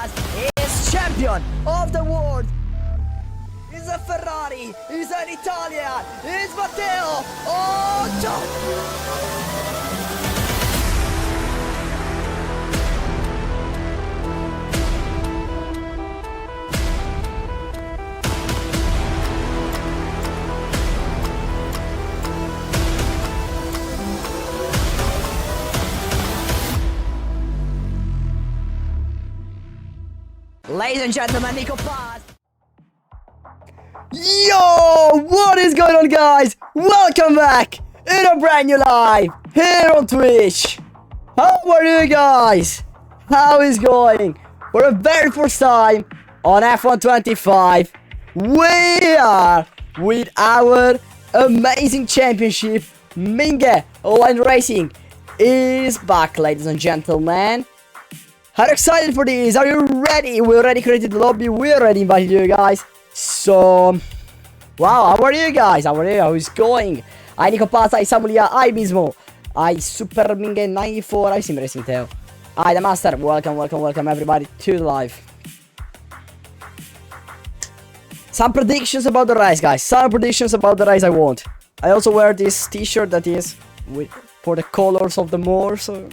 past is champion of the world. Is a Ferrari, is an Italian, is Matteo. Oh, ladies and gentlemen, Nico Paz. Yo, what is going on, guys? Welcome back in a brand new live here on Twitch. How are you guys? How is going? For the very first time on F125, we are with our amazing championship. Minge Line Racing is back, ladies and gentlemen. Are you excited for this? Are you ready? We already created the lobby. We already invited you guys. So, wow, how are you guys? How are you? How is going? Hi Nico Paz, hi Samulia, hi Bismo, hi Super Minge 94, hi Sim Racing Teo, hi The Master. Welcome everybody to the live. Some predictions about the race, guys. Some predictions about the race I want. I also wear this t-shirt that is for the colors of the MOR, so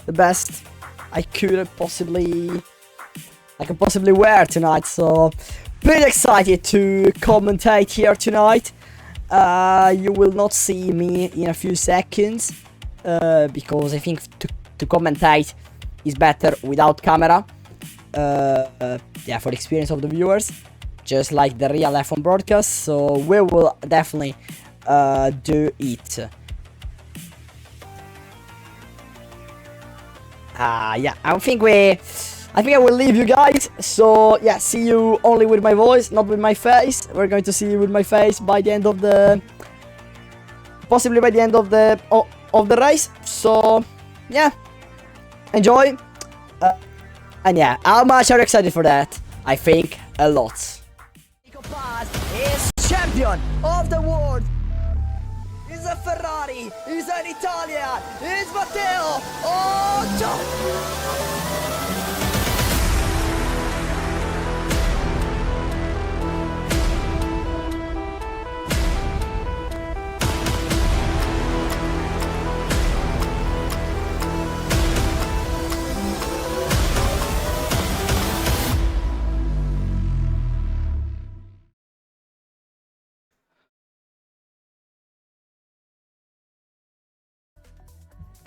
the best I could possibly wear tonight. So pretty excited to commentate here tonight. You will not see me in a few seconds because I think to commentate is better without camera. Yeah, for the experience of the viewers, just like the real F1 broadcast. So we will definitely do it. Yeah, I think I will leave you guys. So yeah, see you only with my voice, not with my face. We're going to see you with my face by the end of the, possibly by the end of the race. So yeah, enjoy. And yeah, how much are you excited for that? I think a lot. Nico Paz is champion of the world. Is a Ferrari, is an Italian, is Matteo. Oh,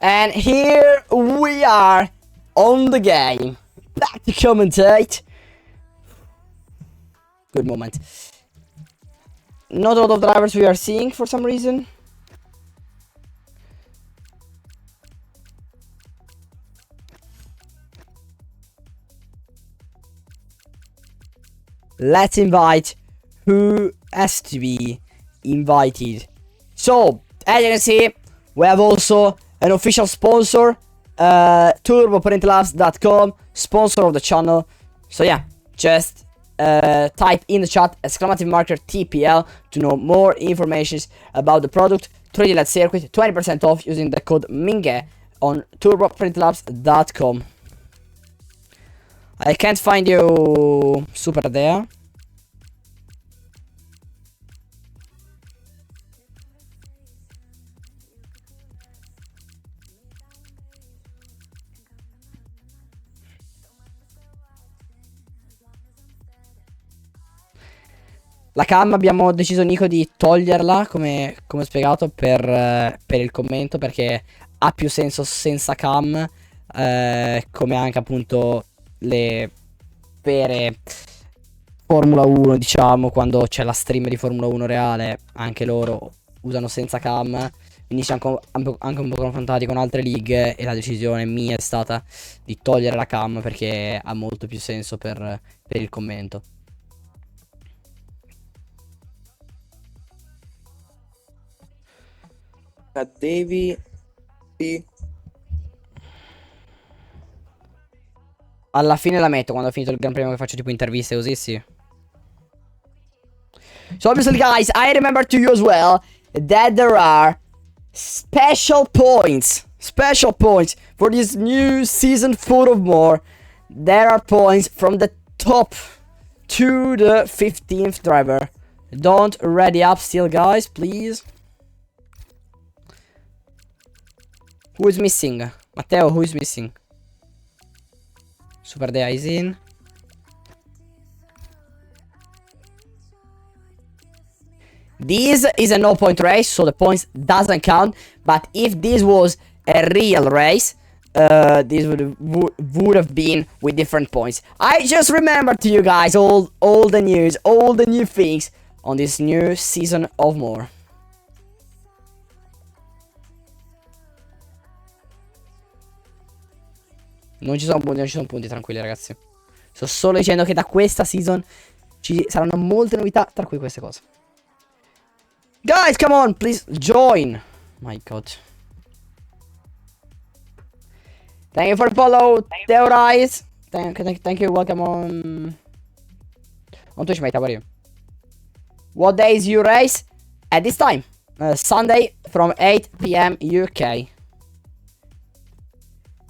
and here we are on the game, back to commentate. Good moment. Not a lot of drivers we are seeing for some reason. Let's invite who has to be invited. So, as you can see, we have also an official sponsor, turboparentlabs.com, sponsor of the channel. So yeah, just type in the chat exclamation marker TPL to know more information about the product. 3D LED circuit, 20% off using the code MINGE on turboparentlabs.com. I can't find you super there. La cam abbiamo deciso, Nico, di toglierla, come spiegato, per il commento, perché ha più senso senza cam, come anche appunto le vere Formula 1, diciamo, quando c'è la stream di Formula 1 reale, anche loro usano senza cam, quindi siamo anche un po' confrontati con altre league e la decisione mia è stata di togliere la cam perché ha molto più senso per il commento. Devi alla fine la metto quando ho finito il Gran Premio, che faccio tipo interviste così, sì. So obviously guys, I remember to you as well that there are special points for this new season 4 of MOR there are points from the top to the 15th driver. Don't ready up still, guys, please. Who is missing? Matteo, who is missing? Super Dea is in. This is a no point race, so the points doesn't count. But if this was a real race, this would have been with different points. I just remembered to you guys all the news, all the new things on this new season of MOR. Non ci sono punti, tranquilli ragazzi. Sto solo dicendo che da questa season ci saranno molte novità, tra cui queste cose. Guys, come on, please join. My god. Thank you for the follow, Theorize. Thank you, welcome on Twitch, mate, how are you? What day is your race? At this time, Sunday from 8 PM UK.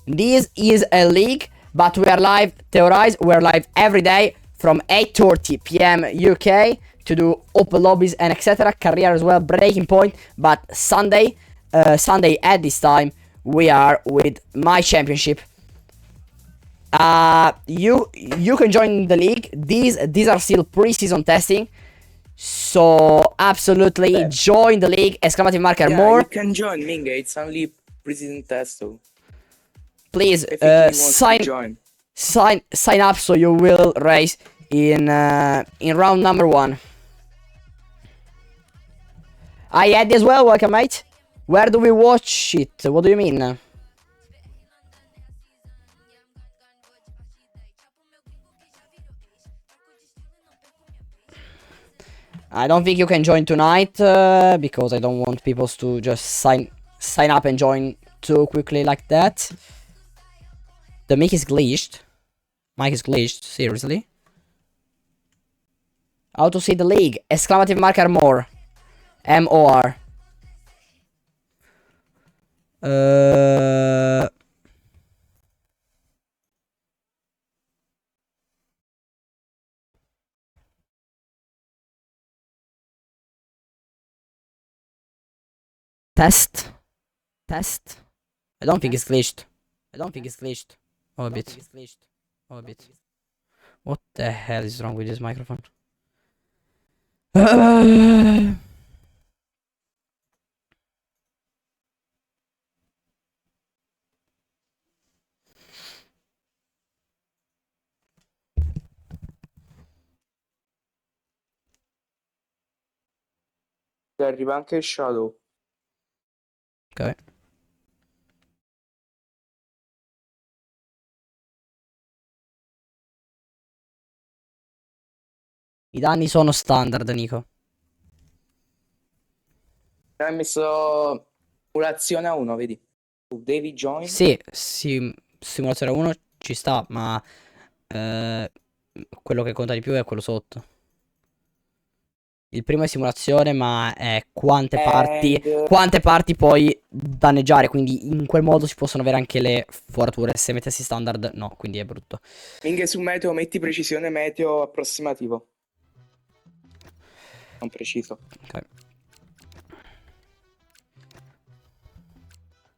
This is a league, but we are live, Theorize, we're live every day from 8:30 PM UK to do open lobbies and etc. Career as well, breaking point. But Sunday at this time, we are with my championship. You can join the league. These are still pre-season testing, so absolutely join the league. Exclamative marker MOR. You can join Minga. It's only pre-season test, so please sign up so you will race in round number 1. I had as well, welcome mate. Where do we watch it? What do you mean? I don't think you can join tonight because I don't want people to just sign up and join too quickly like that. The mic is glitched. Mic is glitched, seriously. How to see the league? Exclamative marker MOR. MOR. Test. I don't think it's glitched. Oh, a bit. What the hell is wrong with this microphone? arriva anche il Shadow. Ok. I danni sono standard, Nico. Hai messo simulazione a 1, vedi? Devi join. Sì, simulazione 1 ci sta, ma quello che conta di più è quello sotto. Il primo è simulazione, ma è quante parti puoi danneggiare, quindi in quel modo si possono avere anche le forature. Se mettessi standard, no, quindi è brutto. Minchia, su meteo metti precisione meteo approssimativo. Non preciso. Ok.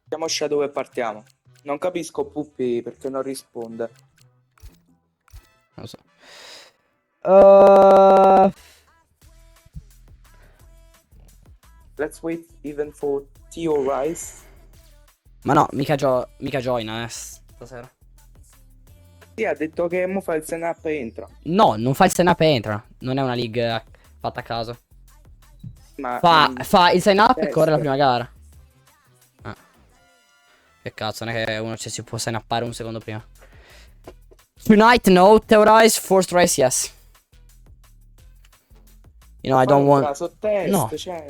Andiamo Shadow e partiamo. Non capisco Puppi perché non risponde. Non lo so. Let's wait even for Theo Rice. Ma no, mica joina stasera. Sì, ha detto che mo fa il sign up e entra. No, non fa il sign up e entra. Non è una league fatta a caso. Ma Fa il sign up e corre la prima gara. Che cazzo, non è che uno si può sign uppare un secondo prima. Tonight, no. Theorize, first race, yes. You know, I don't want... No. Cioè...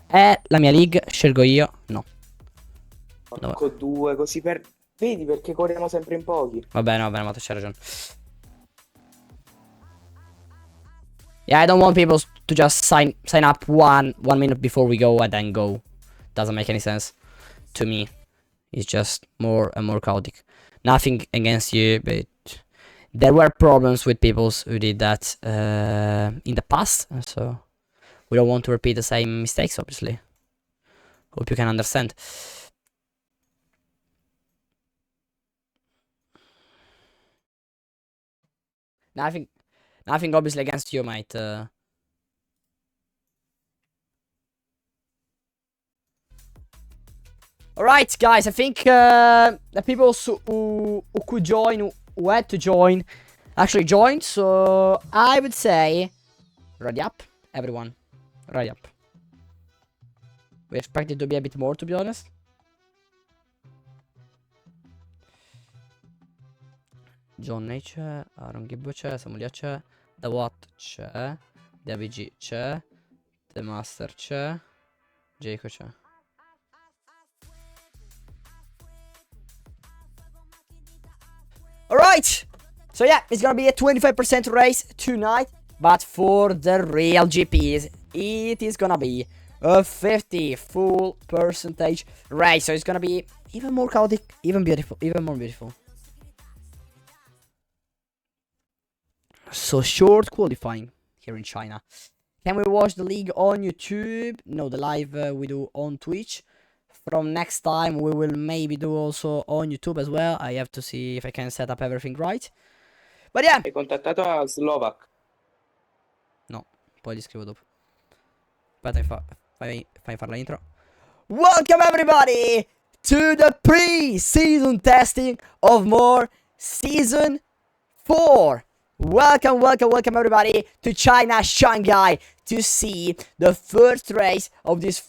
È la mia league, scelgo io. No. Porco due, così per... Vedi perché corriamo sempre in pochi. Va bene, ma c'hai ragione. Yeah, I don't want people to just sign up one minute before we go and then go. Doesn't make any sense to me. It's just more and more chaotic. Nothing against you, but there were problems with people who did that in the past, so we don't want to repeat the same mistakes, obviously. Hope you can understand. Nothing obviously against you, mate. Alright, guys, I think the people who could join, who had to join, actually joined. So I would say, ready up, everyone. Ready up. We expect it to be a bit more, to be honest. Johnny c'è, Aaron Gibbo c'è, Samulia c'è, The Watt c'è, David G c'è, The Master c'è, Jaco c'è. Alright! So yeah, it's gonna be a 25% race tonight, but for the real GPs, it is gonna be a 50 full percentage race. So it's gonna be even more chaotic, even beautiful, even more beautiful. So short qualifying here in China. Can we watch the league on YouTube? No, the live we do on Twitch. From next time we will maybe do also on YouTube as well. I have to see if I can set up everything right. But yeah. Hai contattato a Slovak? No, poi li scrivo dopo. Aspetta, fai fare la intro. Welcome everybody to the pre-season testing of MOR Season 4. Welcome everybody to China, Shanghai, to see the first race of this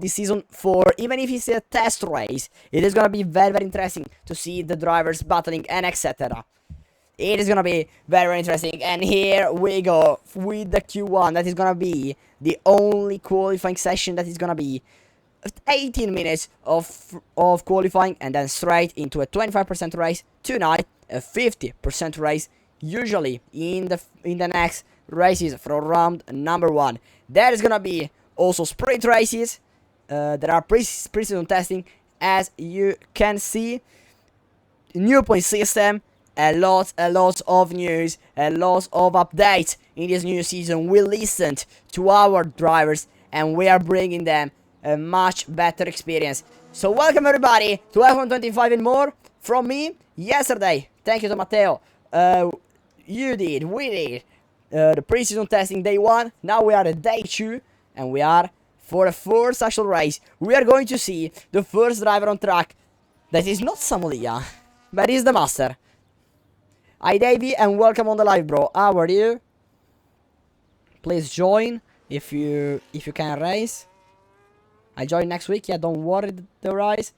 season 4. Even if it's a test race, it is gonna be very interesting to see the drivers battling and etc. It is gonna be very interesting. And here we go with the Q1. That is gonna be the only qualifying session that is gonna be 18 minutes of qualifying, and then straight into a 25% race tonight, a 50% race usually in the next races from round number 1. There is gonna be also sprint races. There are pre-season testing, as you can see. New point system, a lot of news, a lot of updates in this new season. We listened to our drivers and we are bringing them a much better experience. So welcome everybody to F125 and more from me yesterday. Thank you to Matteo. We did the pre-season testing day 1. Now we are at day 2 and we are for the first actual race. We are going to see the first driver on track. That is not Samulia, but is the Master. Hi Davey and welcome on the live, bro. How are you? Please join if you can race. I join next week. Yeah, don't worry the rise.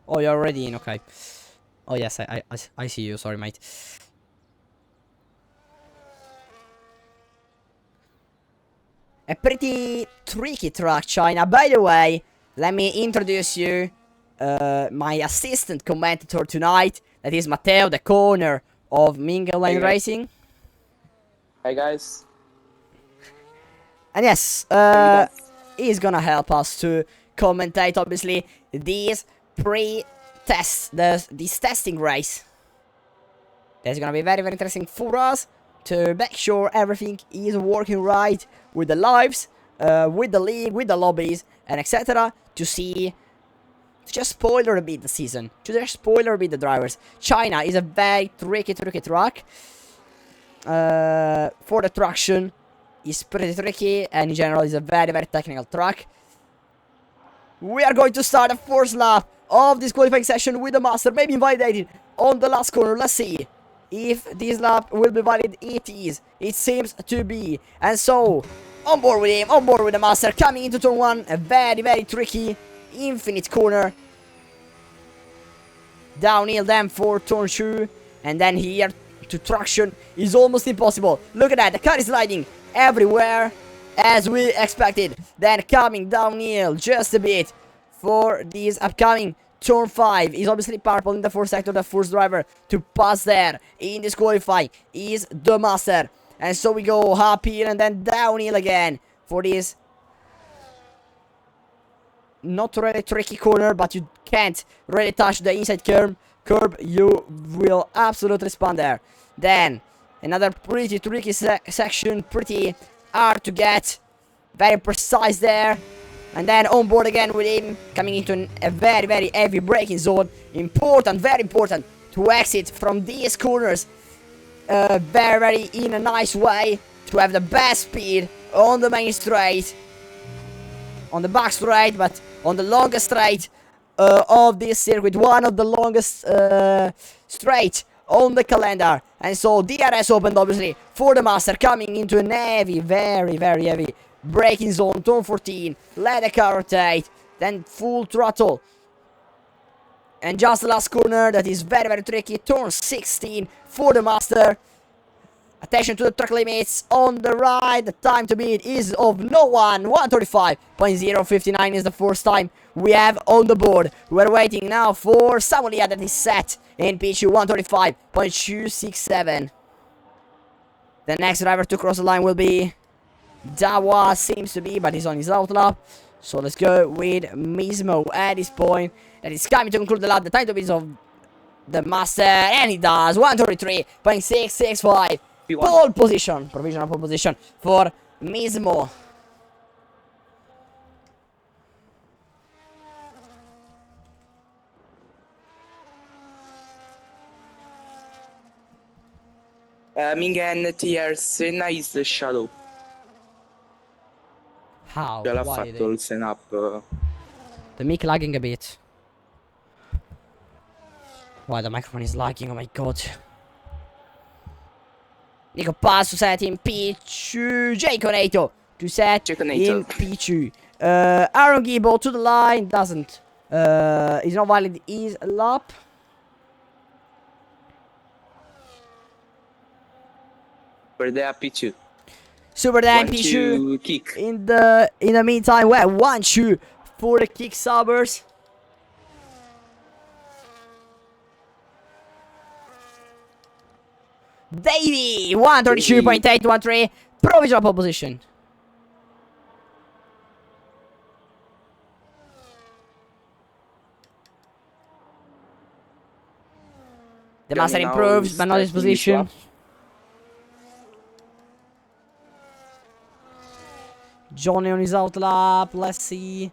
Oh, you're already in. Okay. Oh yes, I see you. Sorry, mate. A pretty tricky track, China. By the way, let me introduce you my assistant commentator tonight. That is Matteo, the corner of Mingle Lane Racing. Hi guys. And yes, he's gonna help us to commentate, obviously, these pre-tests, this testing race. That's gonna be very interesting for us to make sure everything is working right with the lives, with the league, with the lobbies, and etc. To see, to just spoiler a bit the season, to just spoiler a bit the drivers. China is a very tricky track. For the traction, is pretty tricky, and in general is a very technical track. We are going to start the first lap of this qualifying session with the Master, maybe invalidated on the last corner. Let's see if this lap will be valid. It is. It seems to be. And so, on board with him, on board with the Master, coming into turn 1, a very tricky, infinite corner. Downhill then for turn 2, and then here to traction is almost impossible. Look at that, the car is sliding everywhere as we expected. Then coming downhill just a bit for this upcoming turn 5 is obviously purple in the first sector. The first driver to pass there in this qualifying is the Master. And so we go uphill and then downhill again for this not really tricky corner, but you can't really touch the inside curb, you will absolutely spawn there. Then, another pretty tricky section, pretty hard to get, very precise there. And then on board again with him, coming into a very, very heavy braking zone. Important, very important to exit from these corners very, very in a nice way, to have the best speed on the main straight, on the back straight, but on the longest straight of this circuit, one of the longest straight on the calendar. And so DRS opened obviously for the Master, coming into a heavy, very, very heavy braking zone, turn 14, let the car rotate, then full throttle. And just the last corner that is very, very tricky, turn 16 for the Master. Attention to the track limits on the right. The time to beat is of no one. 135.059 is the first time we have on the board. We're waiting now for Samuelia that is set in P2, 135.267. The next driver to cross the line will be Dawa, seems to be, but he's on his outlap. So let's go with Mismo at this point. That is coming to conclude the lap. The time to beat is of the Master, and he does. 133.665. Pole position, provisional pole position for Mismo. Mingan TR Senna is the shadow. How? Già l'ha Why fatto il Senap. The mic lagging a bit. Why the microphone is lagging? Oh my god. Nico Passo set in P2. Jaconato to set in P2. Aaron Gibo to the line. Doesn't. Is not valid his lap. Per the P2. Super Dan P2 kick. In the meantime, we're 1-2 for the kick subbers. Davey 132.813, provisional pole position. The Master improves, but not his position. Johnny on his outlap, let's see.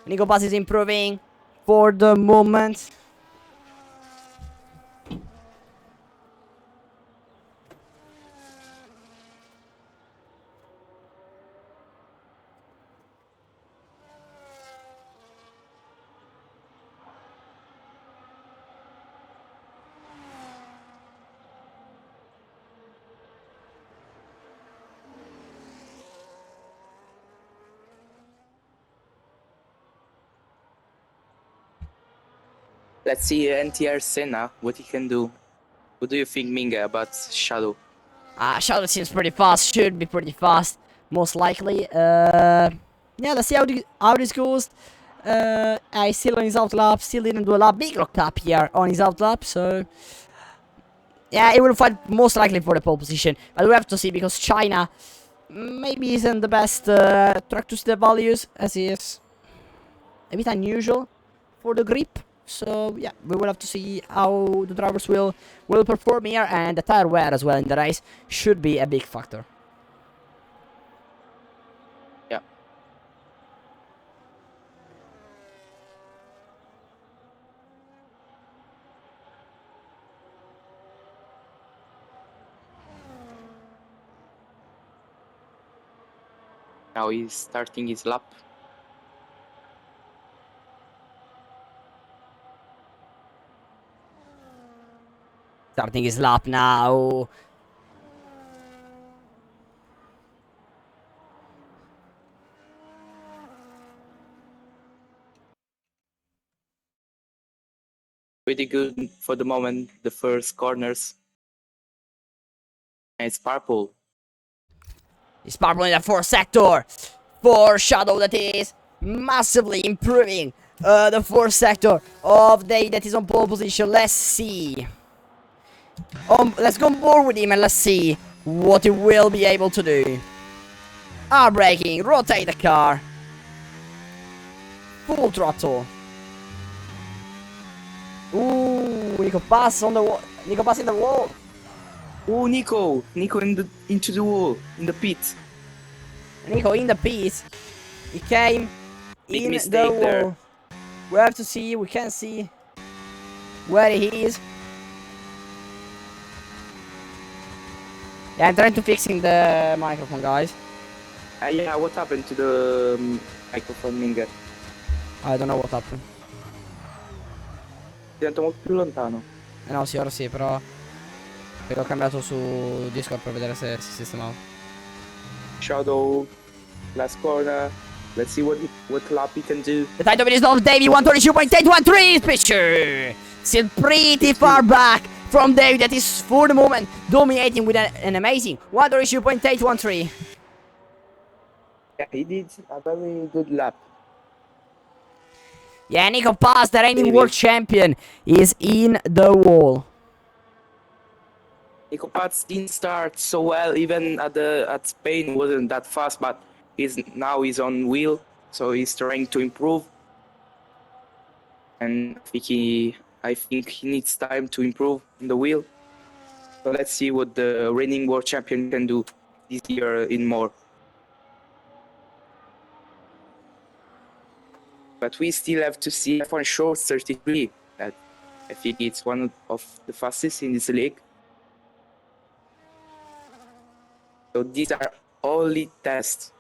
Nico Pass is improving for the moment. Let's see NTR Senna, what he can do. What do you think, Minga, about Shadow? Shadow seems pretty fast, should be pretty fast, most likely. Yeah, let's see how this goes. I still on his outlap, still didn't do a lap. Big rock up here on his outlap, so yeah, he will fight most likely for the pole position. But we have to see, because China maybe isn't the best track to see the values, as he is a bit unusual for the grip. So yeah, we will have to see how the drivers will perform here, and the tire wear as well in the race should be a big factor. Yeah. Now he's starting his lap. Starting his lap now. Pretty good for the moment, the first corners. And it's purple. It's purple in the fourth sector. For Shadow, that is massively improving the fourth sector of Day that is on pole position. Let's see. Let's go on board with him and let's see what he will be able to do. Braking, rotate the car. full throttle. Ooh, Nico pass on the wall. Nico pass in the wall. Oh, Nico! Nico into the wall, in the pit. Nico in the pit. He came Big in the mistake wall. there. We have to see. We can see where he is. Yeah, I'm trying to fixing the microphone, guys. Yeah, what happened to the microphone, Minga? I don't know what happened. Diventa molto più lontano. No, sì, ora sì, però perché ho cambiato su Discord per vedere se si sistemava. Shadow, last corner. Let's see what lap he can do. The title is of Davey 122.813 picture. Still pretty far back from Davey, that is for the moment dominating with an amazing 122.813. Yeah, he did a very good lap. Yeah, Nico Paz, the reigning Davey. world champion, is in the wall. Nico Paz didn't start so well, even at Spain wasn't that fast, but now he's on wheel, so he's trying to improve. And I think he needs time to improve in the wheel. So let's see what the reigning world champion can do this year in MOR. But we still have to see F1 Short 33. That I think it's one of the fastest in this league. So these are only tests.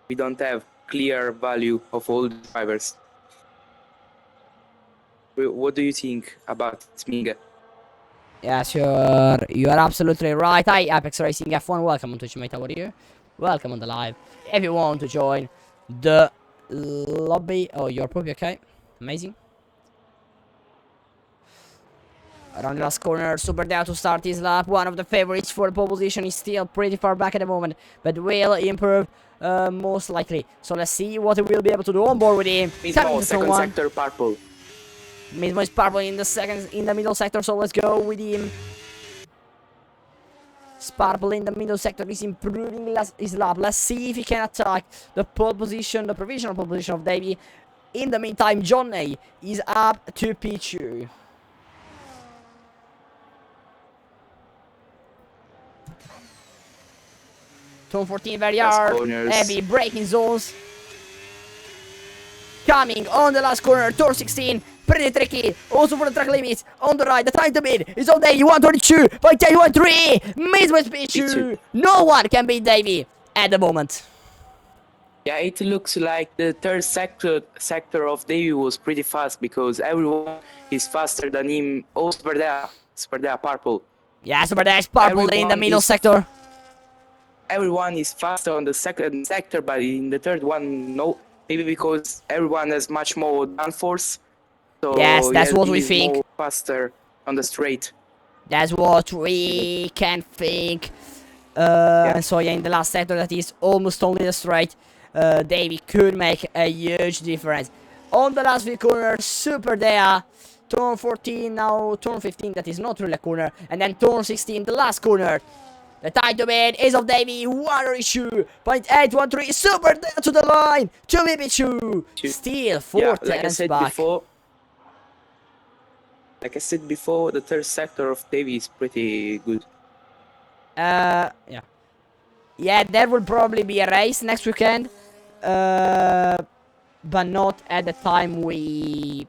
We don't have clear value of all the drivers. What do you think about Sminga? Yes, you are absolutely right. Hi, Apex Racing F1. Welcome on Twitch, mate. How are you? Welcome on the live. If you want to join the lobby, oh, you're probably okay. Amazing. Around the last corner, Super down to start his lap. One of the favorites for the pole position is still pretty far back at the moment, but will improve most likely. So let's see what he will be able to do on board with him. Mismo, second sector purple. Mismo is purple in the middle sector, so let's go with him. Sparple in the middle sector is improving his lap. Let's see if he can attack the pole position, the provisional pole position of Davey. In the meantime, Johnny is up to P2. Turn 14 very hard. Heavy braking zones. Coming on the last corner, turn 16. Pretty tricky, also for the track limits. On the right, the time to beat is on Davey 122.813. Mismo P2. No one can beat Davey at the moment. Yeah, it looks like the third sector of Davey was pretty fast because everyone is faster than him. Oh, Sperdea purple. Yeah, Super Dash purple in the middle sector. Everyone is faster on the second sector, but in the third one, no. Maybe because everyone has much more downforce. So yes, that's what we think. More faster on the straight. That's what we can think. So yeah, in the last sector, that is almost only the straight. Davey could make a huge difference. On the last few corners, Super Dea, turn 14, now turn 15, that is not really a corner, and then turn 16, the last corner. The title bid is of Davey, 102.813, Super Dea to the line, to VP2, still 4 tenths back. Like I said before, the third sector of Davey is pretty good. Yeah, there will probably be a race next weekend. But not at the time we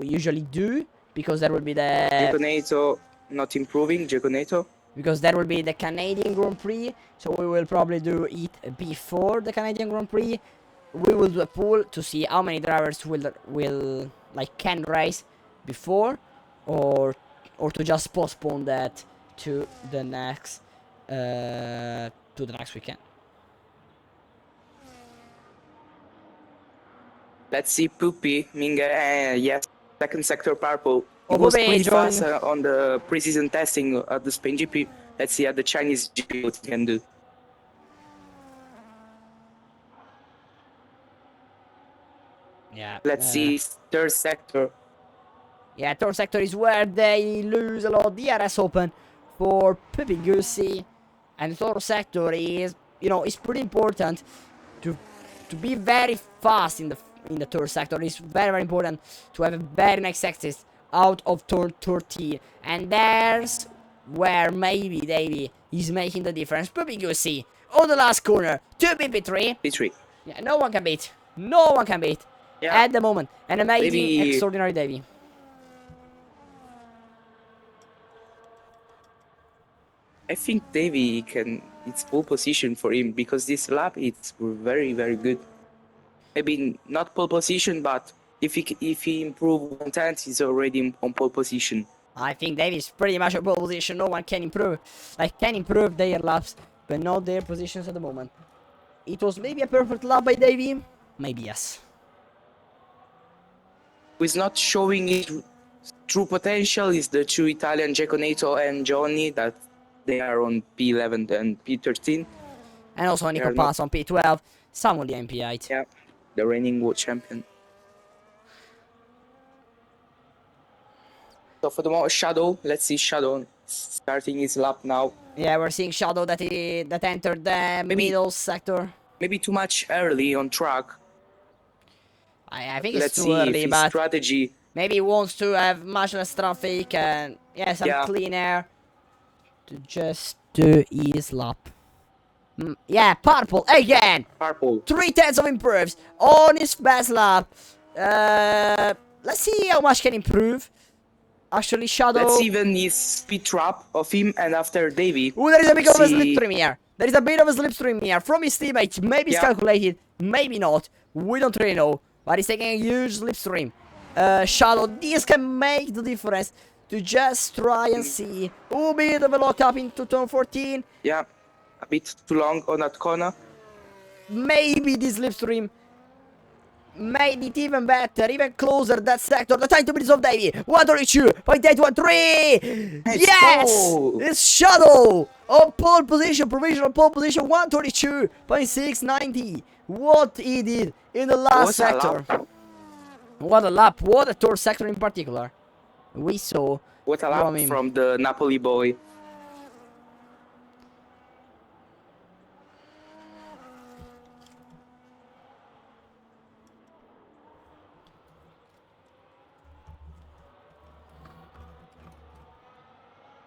usually do, because there will be the Giaconato not improving. Giaconato, because there will be the Canadian Grand Prix, so we will probably do it before the Canadian Grand Prix. We will do a poll to see how many drivers will like can race before, or to just postpone that to the next weekend. let's see Poopy Minga. Yes, second sector purple. He Oh, was Poopy pretty fast on the preseason testing at the Spain GP. Let's see at the Chinese GP what he can do. Yeah. Let's see third sector. Yeah, third sector is where they lose a lot. DRS open for Pippy Goosey, and third sector is, it's pretty important to be very fast in the third sector. It's very, very important to have a very nice exit out of turn 13. And there's where maybe Davey is making the difference. But you see, on the last corner, 2PP3. P3. Yeah, no one can beat. No one can beat. Yeah. At the moment. An amazing, Maybe extraordinary Davey. I think Davey can. It's pole position for him because this lap it's very very good. Maybe not pole position, but if he improve 1/10, he's already on pole position. I think Davies pretty much a pole position. No one can improve. Like, can improve their laps, but not their positions at the moment. It was maybe a perfect lap by Davey. Maybe yes. Who's not showing his true potential is the two Italian Giaconato and Johnny that they are on P11 and P13. And also Nico Pass on P12. Some on the MP8. Yeah, the reigning world champion. So for the moment, Shadow, let's see Shadow starting his lap now. Yeah, we're seeing Shadow that entered the middle sector. Maybe too much early on track. I think Let's it's too early, his but strategy. maybe he wants to have much less traffic and some clean air to just do his lap. Yeah, purple again. Purple. 3/10 of improves on his best lap. Let's see how much can improve. Actually, Shadow. Let's even his speed trap of him and after Davey. Oh, there is a bit of a slipstream here. There is a bit of a slipstream here from his teammate. Maybe it's calculated, maybe not. We don't really know. But he's taking a huge slipstream. Shadow, this can make the difference. To just try and see. Oh, bit of a lock up into turn 14. Yeah, a bit too long on that corner. Maybe this slipstream made it even better, even closer that sector. The time to minutes of Davey. 1:32.813. Yes! It's Shadow on pole position, provisional pole position 1:32.690. What he did in the last sector. What a lap. What a third sector in particular. We saw. What a lap from the Napoli boy.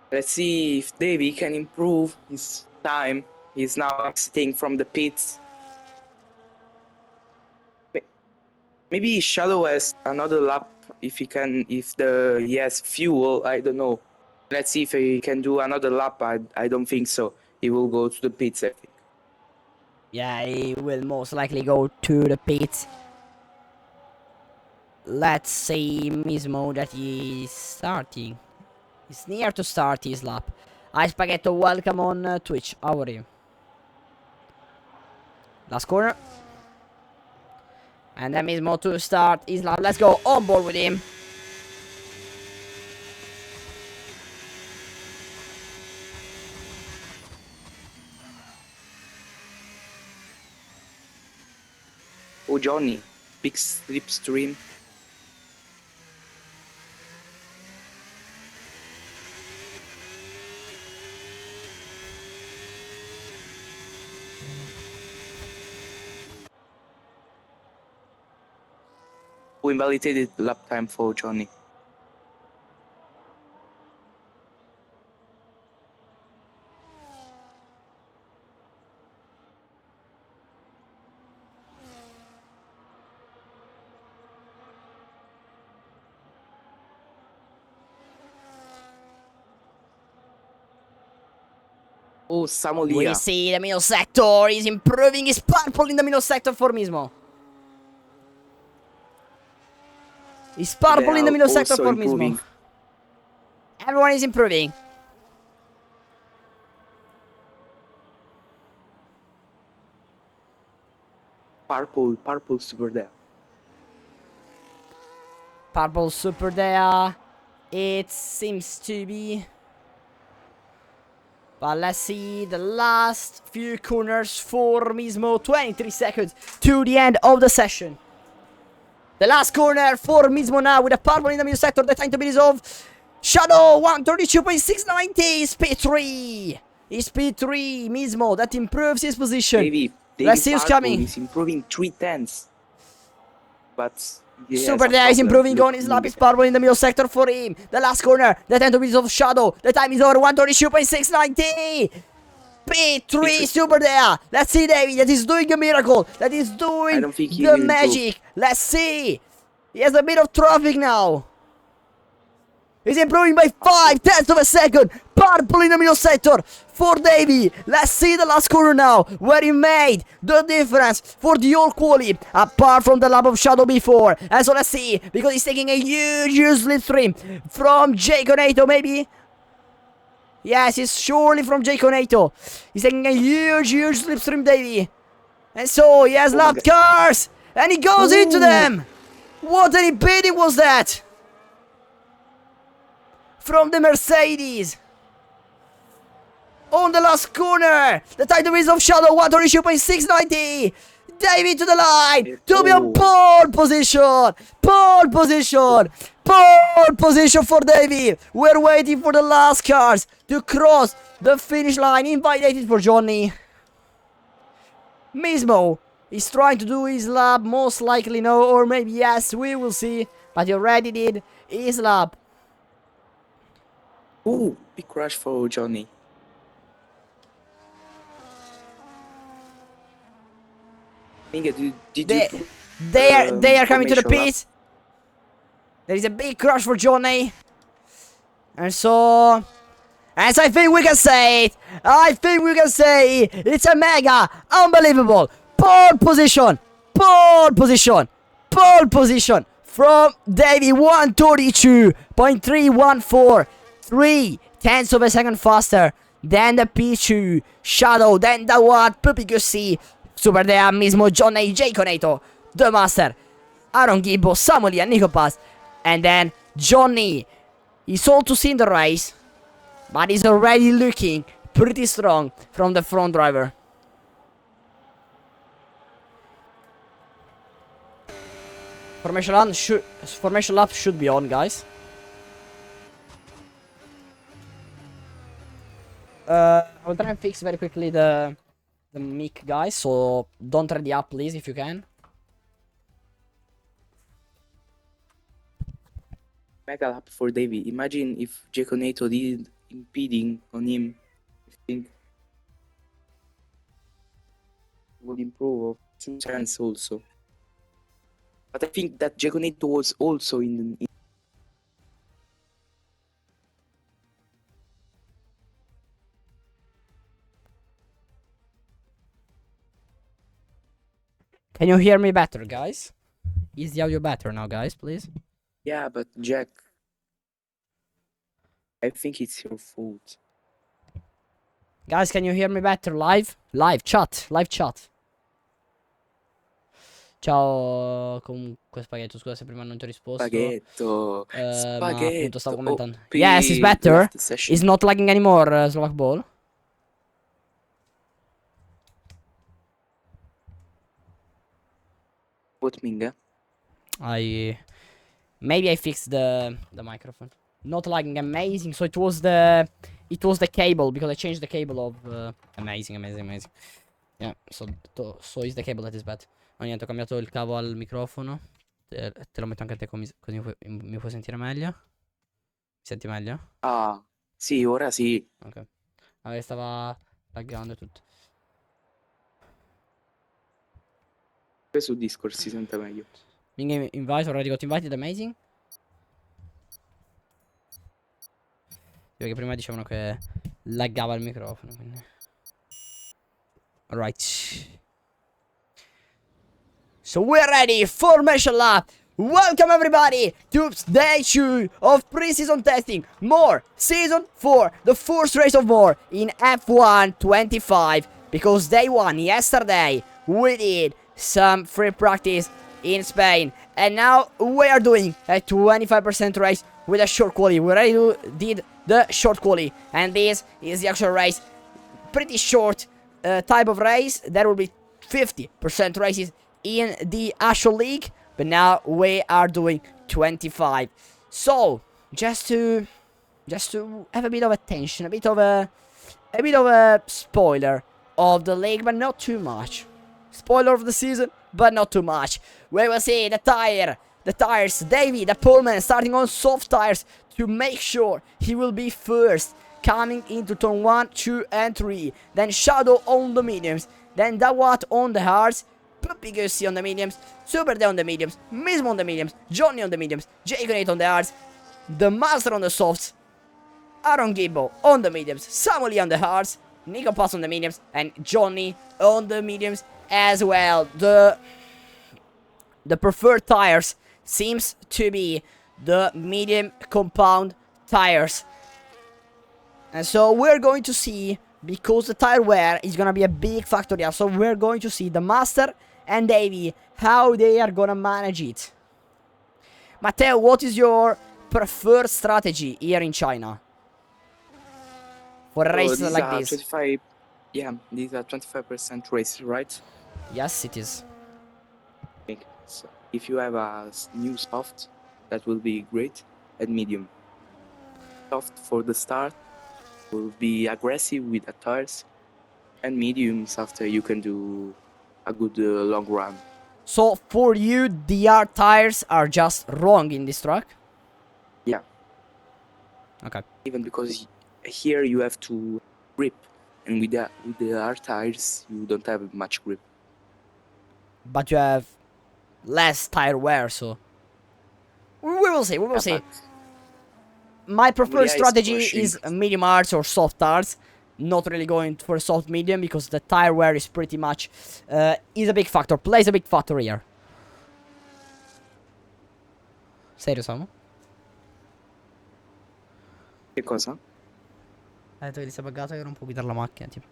Let's see if Davey can improve his time. He's now exiting from the pits. Maybe Shadow has another lap if he can, if he has fuel, I don't know. Let's see if he can do another lap. I don't think so. He will go to the pits, I think. Yeah, he will most likely go to the pits. Let's see Mismo that he is starting. He's near to start his lap. Hi Spaghetto, welcome on Twitch. How are you? Last corner. And then Mismo to start his lap. Let's go on board with him. Oh, Johnny. Big slipstream. Who invalidated lap time for Johnny. Oh, Samolia. We see the middle sector. He's improving his purple in the middle sector for Mismo. He's purple in the middle sector for Mismo. Everyone is improving. Purple super there. Purple super there. It seems to be. But let's see the last few corners for Mismo. 23 seconds to the end of the session. The last corner for Mismo now with a purple in the middle sector. The time to beat is of Shadow 1:32.690. Speed 3. It's speed 3. Mismo that improves his position. Davey Let's see who's coming. He's improving 3/10. but he has Super a Dea is problem improving on his lap. looking. Is powerful in the middle sector for him. The last corner. The 10 meters of shadow. The time is over 1:32.690. P3 Super Dea. Let's see David. That is doing a miracle. That is I doing don't think he the will magic. Let's see. He has a bit of traffic now. He's improving by 5/10 of a second. Purple in the middle sector for Davy. Let's see the last corner now, where he made the difference for the whole quali, apart from the lap of shadow before. And so let's see, because he's taking a huge slipstream from Jay Conato, maybe. Yes, it's surely from Jay Conato. He's taking a huge slipstream, Davy. And so he has lapped cars, and he goes into them. What an impeding was that? From the Mercedes. On the last corner. The title is of shadow 1:32.690. David to the line. To be on pole position. Pole position. Pole position for David. We're waiting for the last cars to cross the finish line. Invited for Johnny. Mismo is trying to do his lap. Most likely no. Or maybe yes. We will see. But he already did his lap. Ooh, big crash for Johnny. Minga, They are coming to the pit. There is a big crash for Johnny. And so, as I think we can say it, it's a mega unbelievable pole position from Davey. 1:32.314, 3/10 of a second faster than the P2 Shadow, then the what Puppy Gussie, Super Dea mismo, Johnny J Conato, The Master, Aaron Gibbo, Samuel and Nico Pass, and then Johnny. He's all to see in the race, but he's already looking pretty strong from the front driver. Formation lap should be on, guys. I'll try and fix very quickly the mic, guys, so don't ready up, please, if you can. Mega lap for Davey. Imagine if Jaconato did impeding on him. I think would improve of 2 turns also. But I think that Jaconato was also in the. Can you hear me better, guys? Is the audio better now, guys, please? Yeah, but Jack, I think it's your fault. Guys, can you hear me better live? Live chat. Ciao, comunque Spaghetto, scusa se prima non ti ho risposto. Spaghetto. Ma appunto stavo commentando. Oh, yes, it's better. It's not lagging anymore, Slovak Ball. What, Minga? Maybe I fixed the microphone. Not lagging, amazing. So it was the cable, because I changed the cable of amazing. Yeah, so it's the cable that is bad. Oh, niente, ho cambiato il cavo al microfono. Te lo metto anche a te così mi puoi sentire meglio. Mi senti meglio? Ah, sì, ora sì. Ok. Vabbè, stava laggando tutto. Su Discord si sente meglio. Being invite, already got invited, amazing. Perché prima dicevano che laggava il microfono, quindi. Alright. So we're ready, formation lap. Welcome everybody to day 2 of pre-season testing. MOR season 4, the first race of MOR in F1 25. Because day 1, yesterday, we did some free practice in Spain. And now we are doing a 25% race with a short quali. We already did the short quali. And this is the actual race. Pretty short type of race. There will be 50% races in the actual league. But now we are doing 25. So, just to have a bit of attention, a bit of a spoiler of the league, but not too much. Spoiler of the season, but not too much. We will see the tires, Davey, the Pullman, starting on soft tires to make sure he will be first, coming into turn 1, 2, and 3. Then Shadow on the mediums, then Dawat on the hards, Puppy Gussie on the mediums, Super D on the mediums, Mismo on the mediums, Johnny on the mediums, Jake on the hards, the Master on the softs, Aaron Gibbo on the mediums, Samuel on the hards, Nico Pass on the mediums, and Johnny on the mediums as well. The preferred tires seems to be the medium compound tires. And so we're going to see, because the tire wear is gonna be a big factor here, so we're going to see the Master and Davey, how they are gonna manage it. Matteo, what is your preferred strategy here in China for a race these like are this? 25. Yeah, these are 25% races, right? Yes, it is. So if you have a new soft, that will be great. And medium. Soft for the start will be aggressive with the tires, and mediums after you can do a good long run. So for you, DR tires are just wrong in this track? Yeah. Okay. Even because here you have to grip, and with the R tires you don't have much grip. But you have less tire wear, so we will see. We will see. My preferred strategy is medium hards or soft hards. Not really going for soft medium because the tire wear is pretty much is a big factor. Plays a big factor here. Serio, Samu? Che cosa? Ha detto che ti sei buggato e non può guidare la macchina, tipo.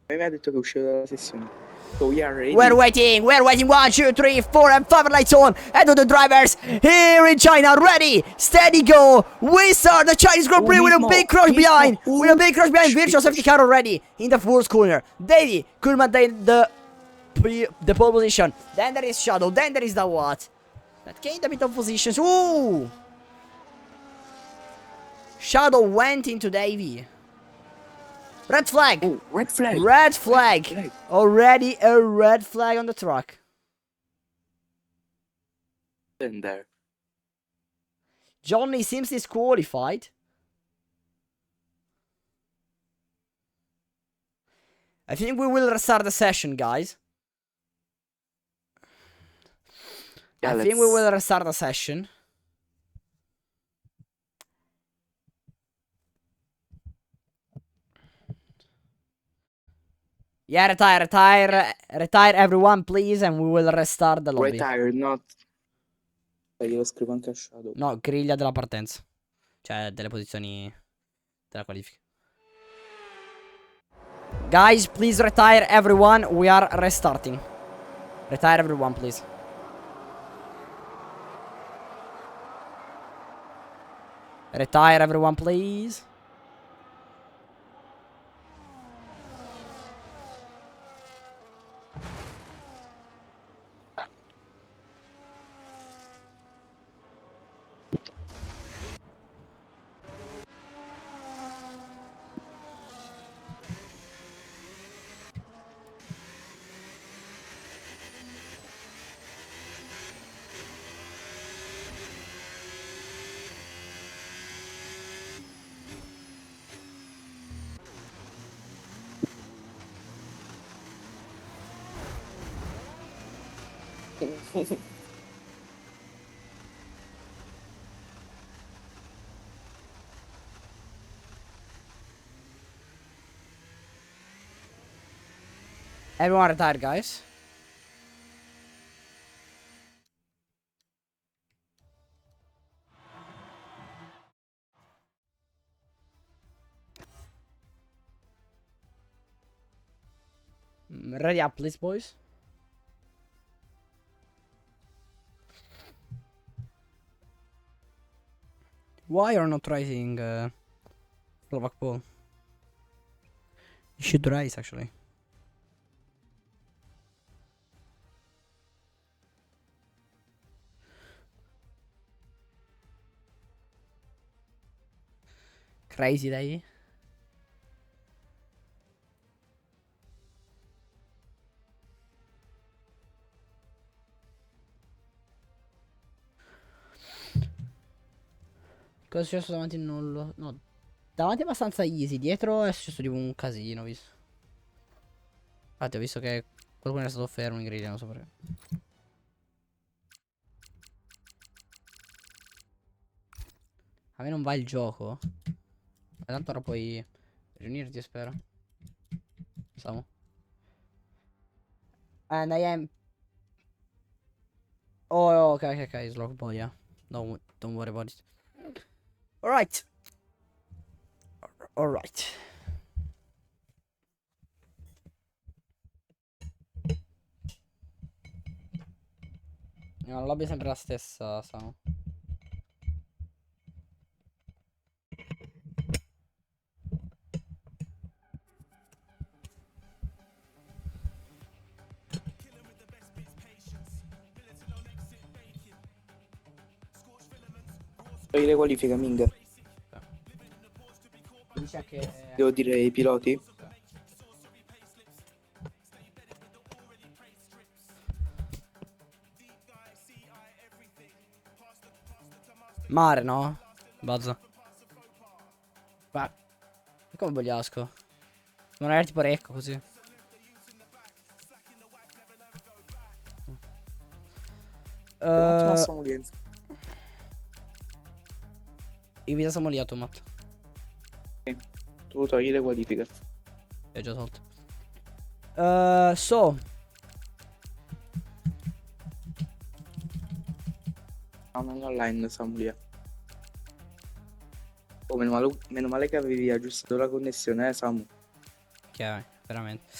Mi ha detto che usciva dalla sessione. So we are ready. We're waiting. 1, 2, 3, 4, and 5 lights on. And the drivers here in China, ready, steady, go. We start the Chinese Grand Prix with a big crash behind. With a big crash behind. Virtual safety car already in the first corner. Davey could maintain the pole position. Then there is Shadow. Then there is the what? That gained a bit of positions. Ooh. Shadow went into Davey. Red flag. Oh, red flag. Red flag. Red flag. Already a red flag on the track. And there. Johnny seems disqualified. I think we will restart the session, guys. Yeah, I think we will restart the session. Yeah, retire everyone, please, and we will restart the lobby. Retire, not. Io scrivo anche a Shadow. No, griglia della partenza. Cioè, delle posizioni della qualifica. Guys, please retire everyone. We are restarting. Retire everyone, please. Retire everyone, please. Everyone retired, guys. Ready up, please, boys. Why are not racing Slovak Pole? You should race, actually. Crazy day. Cosa è successo davanti? Non lo... No. Davanti è abbastanza easy. Dietro è successo tipo un casino, ho visto. Infatti ho visto che qualcuno è stato fermo in griglia, non so perché. A me non va il gioco. Ma tanto ora puoi riunirti, spero. Samu. And I am... Oh, okay, slog ball, yeah. No, don't worry about it. Alright. Alright. No, la lobby è sempre la stessa, Samu. Togli le qualifiche, Ming. Dice che... Devo dire ai piloti. Mare, no? Bazza. Ma... Come vogliasco? Non era tipo recco così. Ma siamo lì. Invita siamo lì, automat. Tu togli le qualifiche. È già tolto. So. Ah, non online, siamo lì. Oh, meno male che avevi aggiustato la connessione, Samu. Ok, veramente.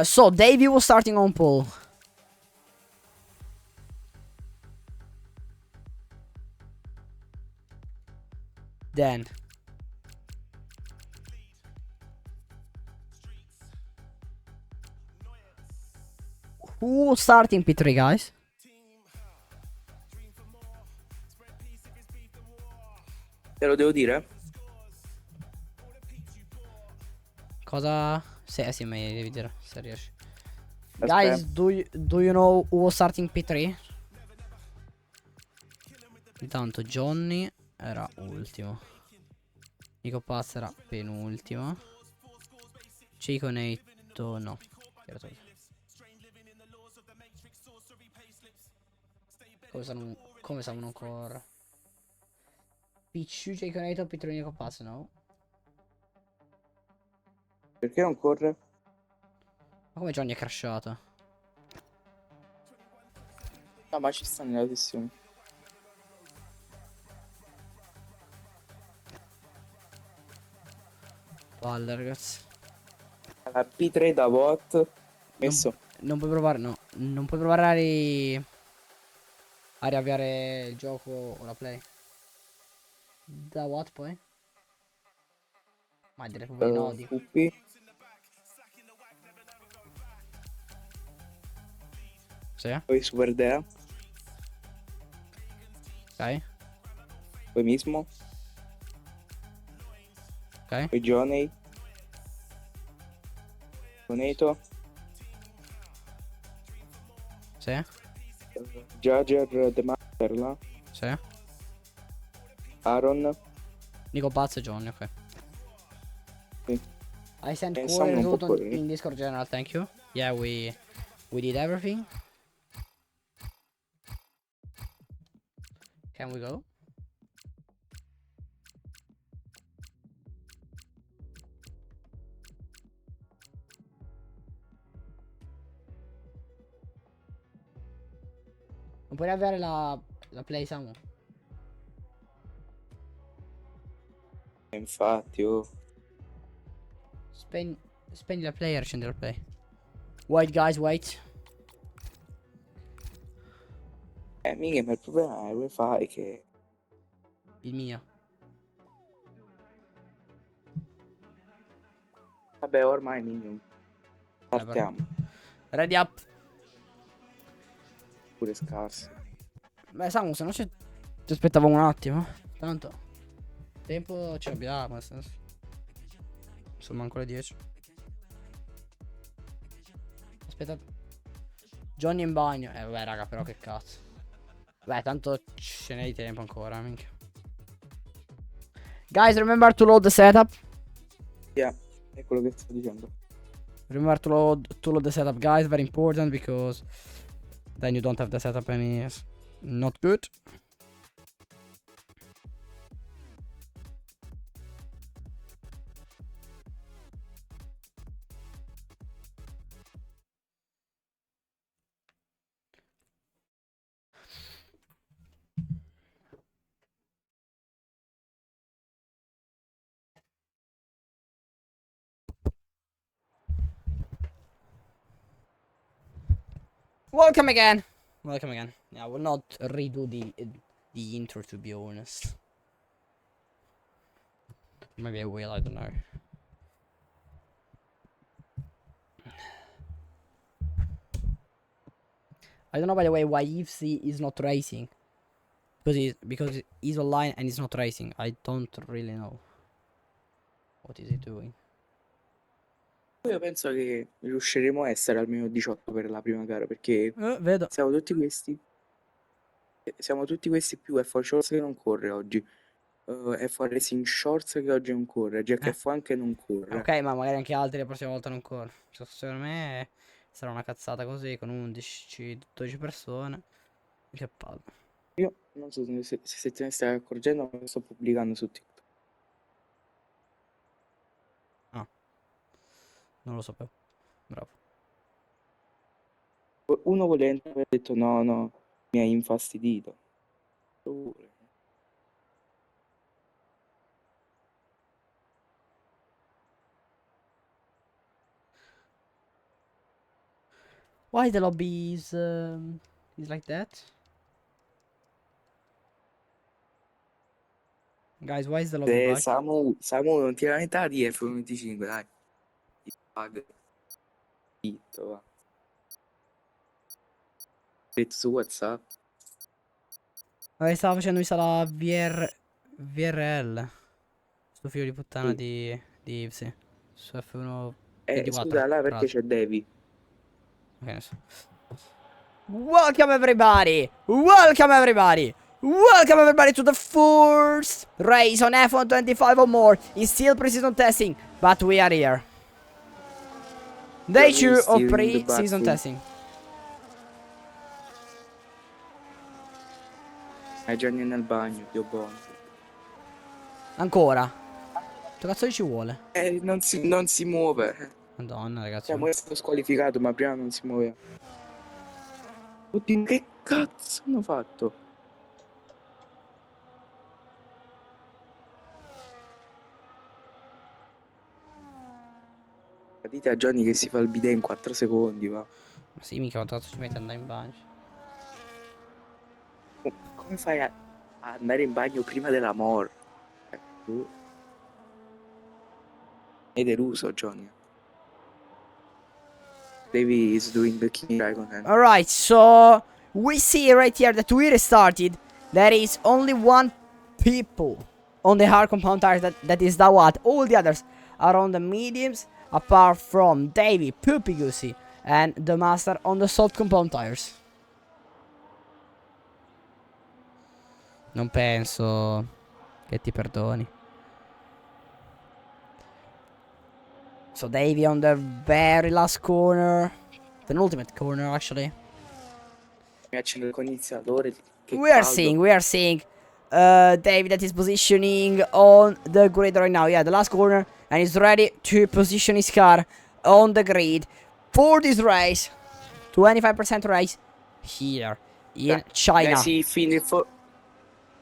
So, Davey was starting on pole. Then. Who was starting P3, guys? Te lo devo dire? Cosa? Sì, ma devi dire, se riesci. Aspetta. Guys, do you know who was starting P3? Intanto Johnny era ultimo. Nico Paz era penultimo. Chico Neito no. Era tolto. Come sanno ancora? Picciu, Chico Neito, P3 Nico Paz, no? Perché non corre? Ma come Johnny è crashato? No, ma ci sta nella sessione. Palle, ragazzi. La P3 da bot. Messo. Non puoi provare, no. Non puoi provare a riavviare il gioco o la play. Da what poi? Ma direi proprio no. Fuppi. Sì, Poi Super Dea. ok. Poi Mismo. Ok. Poi Johnny. Boneto. Sì, Jagger The Master là. sì. Aaron. Nico Paz e Johnny, ok. Sì. I sent Sam core non può result correre. in Discord general, thank you. Yeah, we did everything. Can we go? Non puoi riavviare la play, Samu? Infatti, oh. Spegni la play e accendi la play. Wait, guys, wait. Mica, ma il problema è il wifi che... Il mio. Vabbè, ormai Minion. Partiamo. Ready up. Pure scarso. Beh, Samu, se no ci aspettavo un attimo. Tanto tempo ce l'abbiamo, nel senso. Insomma, ancora 10. Aspettate. Johnny in bagno. Vabbè, raga, però che cazzo. Beh, tanto ce n'è di tempo ancora, minchia. Guys, remember to load the setup. Yeah, è quello che sto dicendo. Remember to load the setup, guys. Very important, because then you don't have the setup and it's not good. Welcome again. Welcome again. Yeah, I will not redo the intro, to be honest. Maybe I will. I don't know. I don't know, by the way, why Ivsi is not racing. Because he's online and he's not racing. I don't really know. What is he doing? Io penso che riusciremo a essere almeno 18 per la prima gara, perché Vedo. siamo tutti questi più F1 Shorts che non corre oggi, F1 Racing Shorts che oggi non corre, Jack F1 che non corre. Ok, ma magari anche altri la prossima volta non corre. Cioè, secondo me sarà una cazzata così, con 11-12 persone. Che palle. Io non so se te ne stai accorgendo, ma lo sto pubblicando su TikTok. Non lo sapevo. Bravo. Uno volendo ha detto no, mi hai infastidito. Why the lobby is like that? Guys, why is the lobby bug? Samu non ti lamentare di F25, dai. Bug. Zitto, va. Detto su WhatsApp. Vabbè, stava facendo, mi sa, la VRL. Sto figlio di puttana Sì. di Ivsi. Su F1 24, Scusa, là tra perché l'altro. c'è Devi. Ok, ne so. Welcome everybody! Welcome everybody! Welcome everybody to the first race on F1 25 or more. It's still pre-season testing, but we are here. Day 2 of pre-season testing. Hai Gianni nel bagno, Dio buono. Ancora? Che cazzo ci vuole? Non si muove. Madonna, ragazzi. Siamo stato squalificato, ma prima non si muoveva. Oddio, che cazzo hanno fatto? Dite a Gianni che si fa il bidet in 4 secondi, va. Ma sì, mica quanto cazzo ci mette ad andare in bagno? Come fai a andare in bagno prima della MOR? È deluso, Johnny. Davey is doing the King Dragon hand. Alright, so we see right here that we restarted. There is only one people on the hard compound tires that is Dawat. All the others are on the mediums, apart from Davey, Poopy Goosey, and the master on the soft compound tires. Non penso che ti perdoni. So Davey on the very last corner. Penultimate corner, actually. Mi accendo il condizionatore. We are seeing David that is positioning on the grid right now. Yeah, the last corner, and he's ready to position his car on the grid for this race. 25% race here in China. Guys,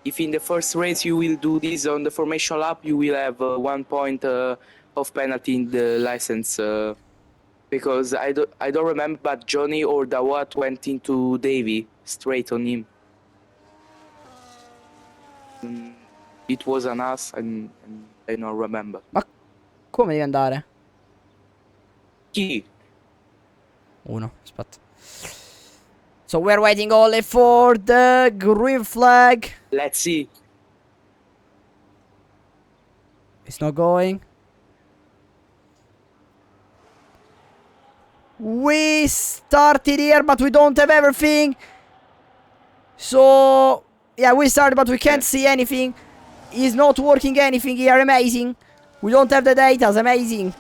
if in the first race you will do this on the formation lap, you will have 1 point of penalty in the license. Because I don't remember, but Johnny or Dawat went into Davey straight on him. It was an us, and I don't remember. Ma come devi andare? Chi? Uno, aspetta. So we're waiting only for the green flag. Let's see. It's not going. We started here, but we don't have everything. So, yeah, we started, but we can't see anything. is not working anything here. Amazing. We don't have the data. Amazing.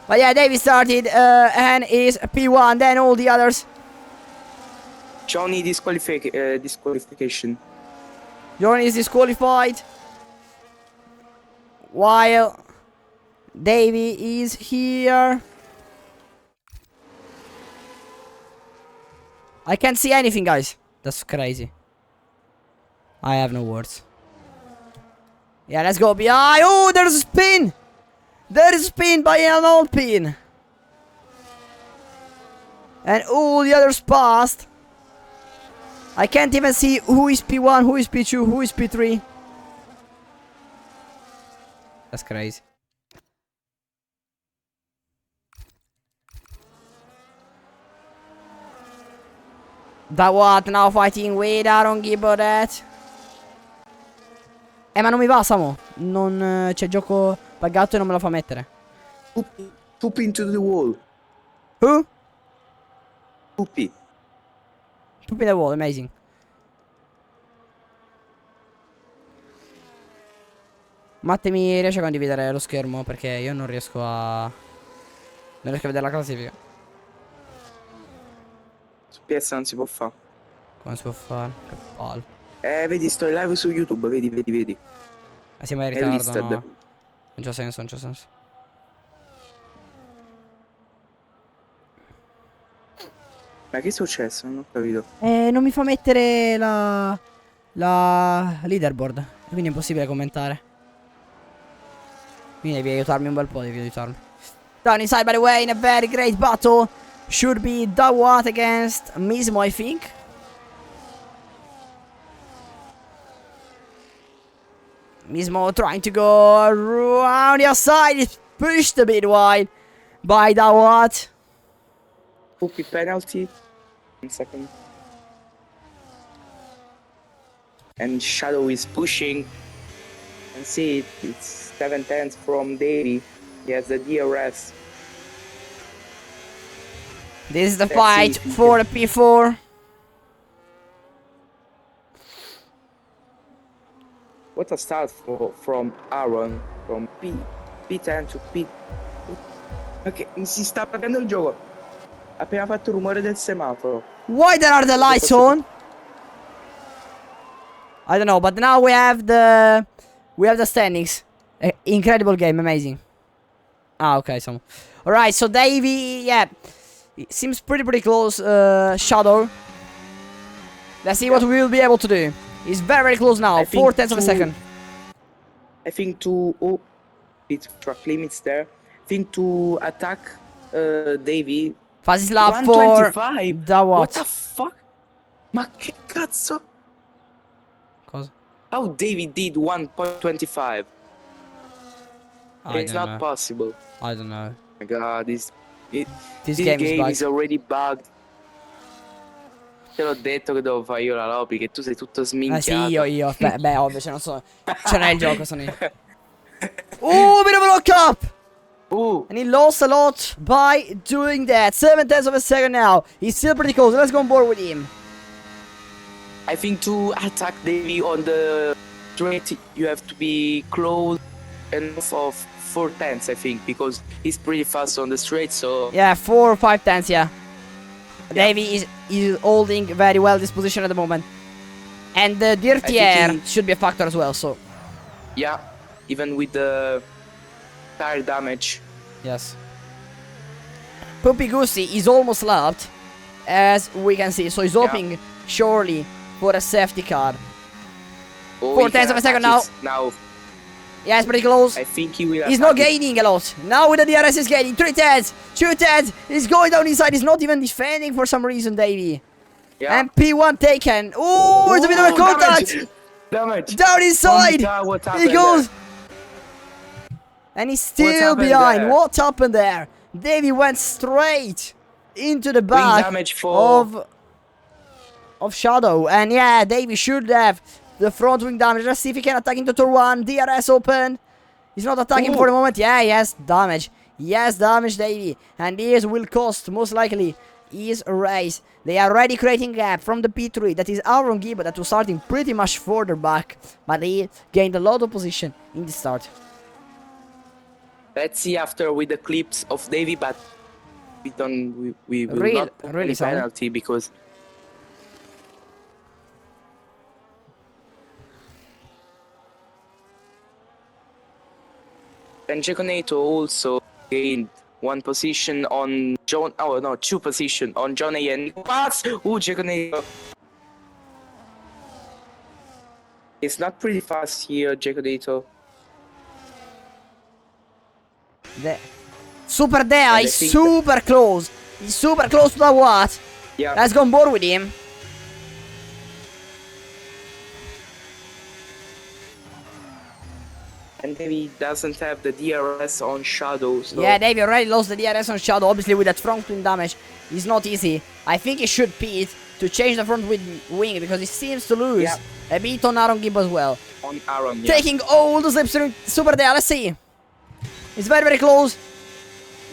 But yeah, Davey started and is P1. Then all the others. Johnny disqualification. Johnny is disqualified. While Davey is here. I can't see anything, guys. That's crazy. I have no words. Yeah, let's go behind. Oh, there's a spin. There is a spin by an old pin. And all the others passed. I can't even see who is P1, who is P2, who is P3. That's crazy. That what? Now fighting with Aaron Gibbodet. Ma non mi va, Samu. Non c'è gioco buggato e non me lo fa mettere. Poopy into the wall. Who? Poopy. Poopy the wall, amazing. Matte mi riesce a condividere lo schermo perché io non riesco a... Non riesco a vedere la classifica. Su PS non si può fare. Come si può fare? Che palle. Vedi, sto in live su YouTube, vedi. Siamo in È ritardo, listed. no? Non c'ha senso, non c'ha senso. Ma che è successo? Non ho capito. Non mi fa mettere la leaderboard. Quindi è impossibile commentare. Quindi devi aiutarmi un bel po', devi aiutarmi. Down inside, by the way, in a very great battle. Should be Dawat against Mismo, I think. Mismo trying to go around the outside. It's pushed a bit wide by Dawat. Poopy penalty. 1 second. And Shadow is pushing. And see it, it's 7/10 from Davey. He has the DRS. This is the Let's fight see. for the P4. What a start from Aaron. From P10 to P. Ok, si sta pagando il gioco. Ha appena fatto il rumore del semaforo. Why there are the lights on? I don't know, but now we have the standings. Incredible game, amazing. Ah, okay, so all right, so Davey, yeah, it seems pretty close. Shadow. Let's see what we will be able to do. He's very close now. 4/10 of a second. I think to it's track limits there. I think to attack Davey. Fast lap for 125. Dawat. What the fuck? Ma che cazzo? Cosa? How Davey did 1.25? It's not possible. I don't know. My God, this game is already bugged. Te l'ho detto che devo fare io la lobby, che tu sei tutto sminchiato. Sì, io. Beh, ovvio, cioè non so. Cioè non è il gioco, sono io. Bit of a lock up! And he lost a lot by doing that. 7/10 of a second now. He's still pretty close. Let's go on board with him. I think to attack Davey on the straight, you have to be close enough of 4/10, I think, because he's pretty fast on the straight, so... Yeah, 4 or 5/10, yeah. Davey is holding very well this position at the moment. And the dirty air should be a factor as well, so... Yeah, even with the tire damage. Yes. Poopy Goosey is almost lapped, as we can see, so he's hoping surely for a safety car. 4/10 of a second now. Yeah, it's pretty close. I think he will. He's not gaining a lot. Now with the DRS is gaining 3/10, 2/10. He's going down inside. He's not even defending for some reason, Davey. Yeah. And P1 taken. Oh, it's a bit of a contact. Damage. Down inside. What He goes. there? And he's still behind. There? What happened there? Davey went straight into the back of Shadow. And yeah, Davey should have the front wing damage. Let's see if he can attack into turn 1. DRS open. He's not attacking for the moment. Yeah, he has damage. He has damage, Davey. And this will cost, most likely, is a race. They are already creating gap from the P3. That is Aaron Gibbo that was starting pretty much further back, but he gained a lot of position in the start. Let's see after with the clips of Davy, but we will Real, not put really any sorry. penalty because. And Giaconato also gained one position on John. Oh no, two position on John A and pass. Oh, Giaconato. It's not pretty fast here, Giaconato. Super Dea And is super close. He's super close to the what? Yeah. Let's go on board with him. And Davy doesn't have the DRS on Shadow. So. Yeah, Davey already lost the DRS on Shadow. Obviously, with that front wing damage, it's not easy. I think he should pit to change the front wing because he seems to lose a bit on Aaron Gibb as well. On Aaron, yeah. Taking all the slipstream Super Dea. Let's see. It's very, very close.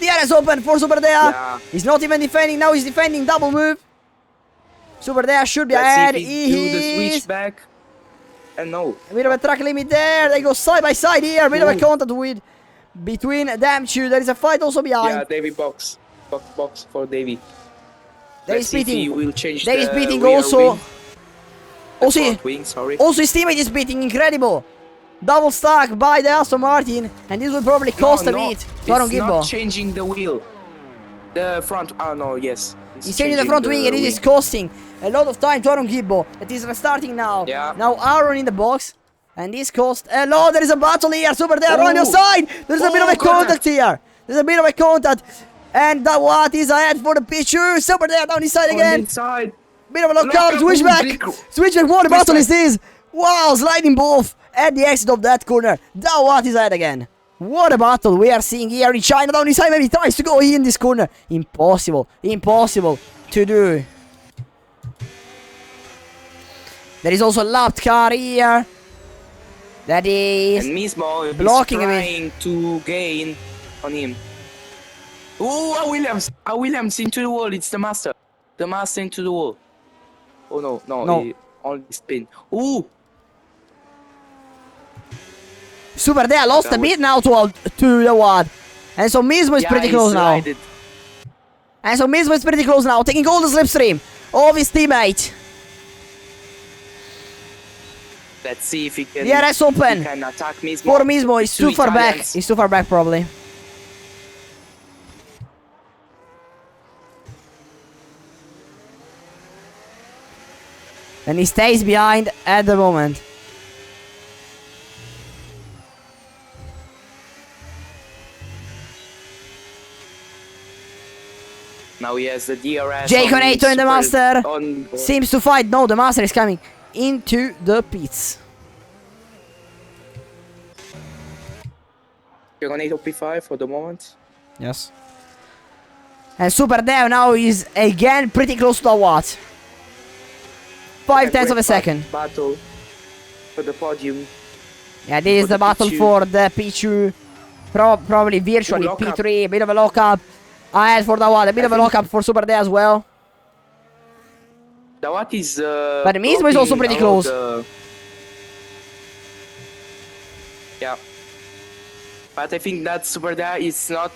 DRS open for Super Dea. Yeah. He's not even defending. Now he's defending. Double move. Super Dea should be ahead. Let's see if he do the switch back. And no. A bit of a track limit there. They go side by side here. A bit of a contact with between them two. There is a fight also behind. Yeah, Davy box for Davy. There is beating. He will change there is the beating rear also. wing. Also, Front wing, sorry. also his teammate is beating. Incredible. Double stack by the Aston Martin, and this will probably cost a bit to Aaron It's Gibbo. not changing the wheel. The front. Oh no, yes. He's changing the front wing, and it is costing a lot of time to Aaron Gibbo. That is restarting now. Yeah. Now Aaron in the box, and this cost a lot. There is a battle here. Super there on your side. There's a bit of a contact here. There's a bit of a contact, and that what is ahead for the picture. Super there down his side again. Inside. Bit of a lockup, switchback. Switchback, what a battle is this? Wow, sliding both at the exit of that corner. Dawat is ahead again. What a battle we are seeing here in China. Down his side, maybe tries to go in this corner. Impossible, impossible to do. There is also a lapped car here. That is And Mismo blocking is him. trying to gain on him. Oh, Williams into the wall. It's the master. The master into the wall. Oh no, No. He only spin. Ooh. Super Dea lost a bit now to the wad. And so Mismo is pretty close now. Slided. And so Mismo is pretty close now, taking all the slipstream of his teammate. Let's see if he can. Yeah, that's open. He can attack Mismo. For Mismo, he's too far back. Italians. He's too far back, probably. And he stays behind at the moment. Now he has the DRS. Jay on Conato in the super- master. on- Seems to fight. No, the master is coming into the pits. Conato P5 for the moment. Yes. And Super Dea now is again pretty close to the watt. 5/10 of a second. Battle for the podium. Yeah, this is For the the battle P2. for the P2. Probably virtually Ooh, lockup. P3. A bit of a lockup. Ahead for the watt. A bit of a lockup for Super Dea as well. The what is. But Mismo is also pretty blocking close. around, yeah. But I think that Super Dea is not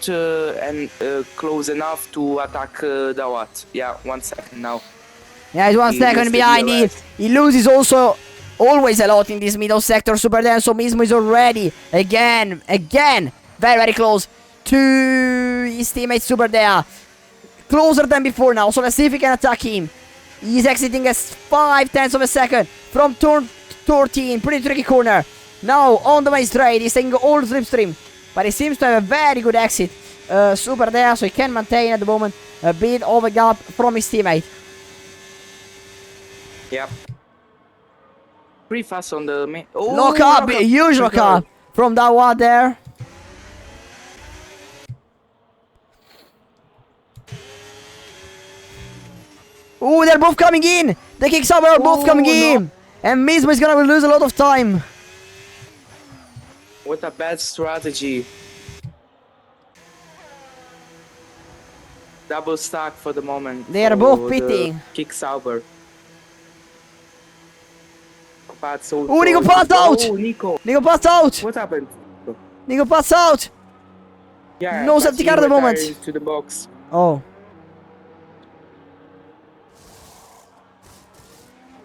close enough to attack the what. Yeah, 1 second now. Yeah, he's 1 He second loses the behind. DRS. He loses also always a lot in this middle sector. Super Dea, so Mismo is already again, very, very close to his teammate Super Dea. Closer than before now, so let's see if we can attack him. He's exiting as 5/10 of a second from turn 13. Pretty tricky corner. Now on the main straight, he's taking all the slipstream, but he seems to have a very good exit. Super Dea, so he can maintain at the moment a bit of a gap from his teammate. Yeah. Pretty fast on the main. Oh, Lock up, huge lock up from that one there. Ooh, they're both coming in. The kicks up are both coming in. And Mismo is gonna lose a lot of time. What a bad strategy. double stack for the moment. They are both pitting. Kick Sauber. Pazzo. Oh, Nico passed out! Oh, Nico. Nico passed out! What happened? Nico passed out! Yeah, No safety car at the moment. To the box. Oh.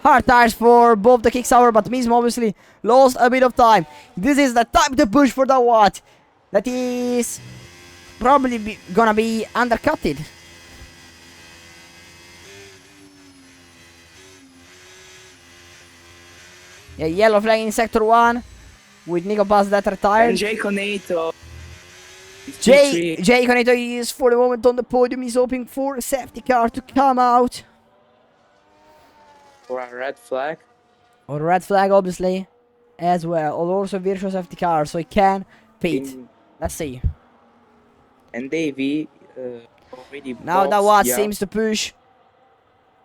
Hard tires for both the Kicksauber, but Mismo obviously lost a bit of time. This is the time to push for the Watt. That is probably gonna be undercutted. Yeah, yellow flag in sector 1 with Nico Pass that retired. And Jay Conato. Jay Conato is for the moment on the podium. He's hoping for a safety car to come out. Or a red flag. Or a red flag, obviously, as well. Or also virtual safety car, so he can pit. Let's see. And Davey already now boxed, Dawat seems to push.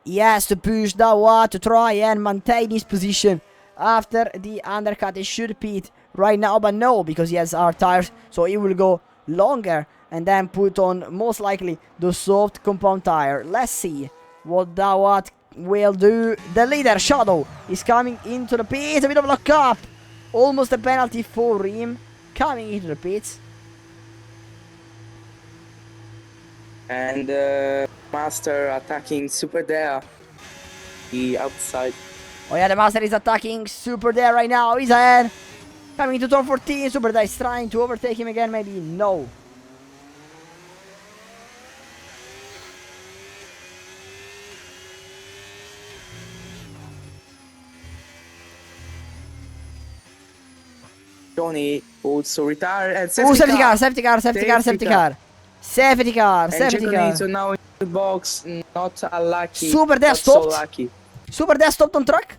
He has to push Dawat to try and maintain his position after the undercut. He should pit right now, but no, because he has hard tires, so he will go longer and then put on most likely the soft compound tire. Let's see what Dawat will do. The leader Shadow is coming into the pit. A bit of lock up, almost a penalty for him coming into the pits. And Master attacking Super Dare. The outside. Oh yeah, the Master is attacking Super Dare right now. He's ahead. Coming into turn 14. Super Dare is trying to overtake him again. Maybe no. Johnny also retired and Safety car. Safety car. Safety car. Safety car. Safety car. Safety car. So now in the box, not unlucky. Super Dare stopped. So lucky. Super Dare stopped on track.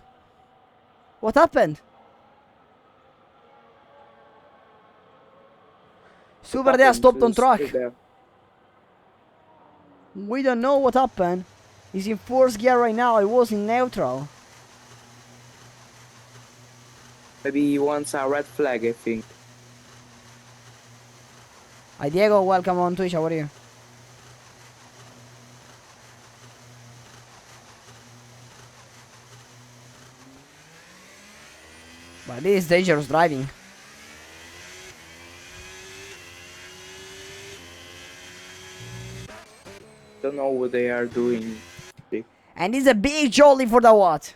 What happened? Super Dare stopped on track. We don't know what happened. He's in fourth gear right now. He was in neutral. Maybe he wants a red flag, I think. Hi Diego, welcome on Twitch. How are you? But this is dangerous driving. Don't know what they are doing. And it's a big jolly for the Watt.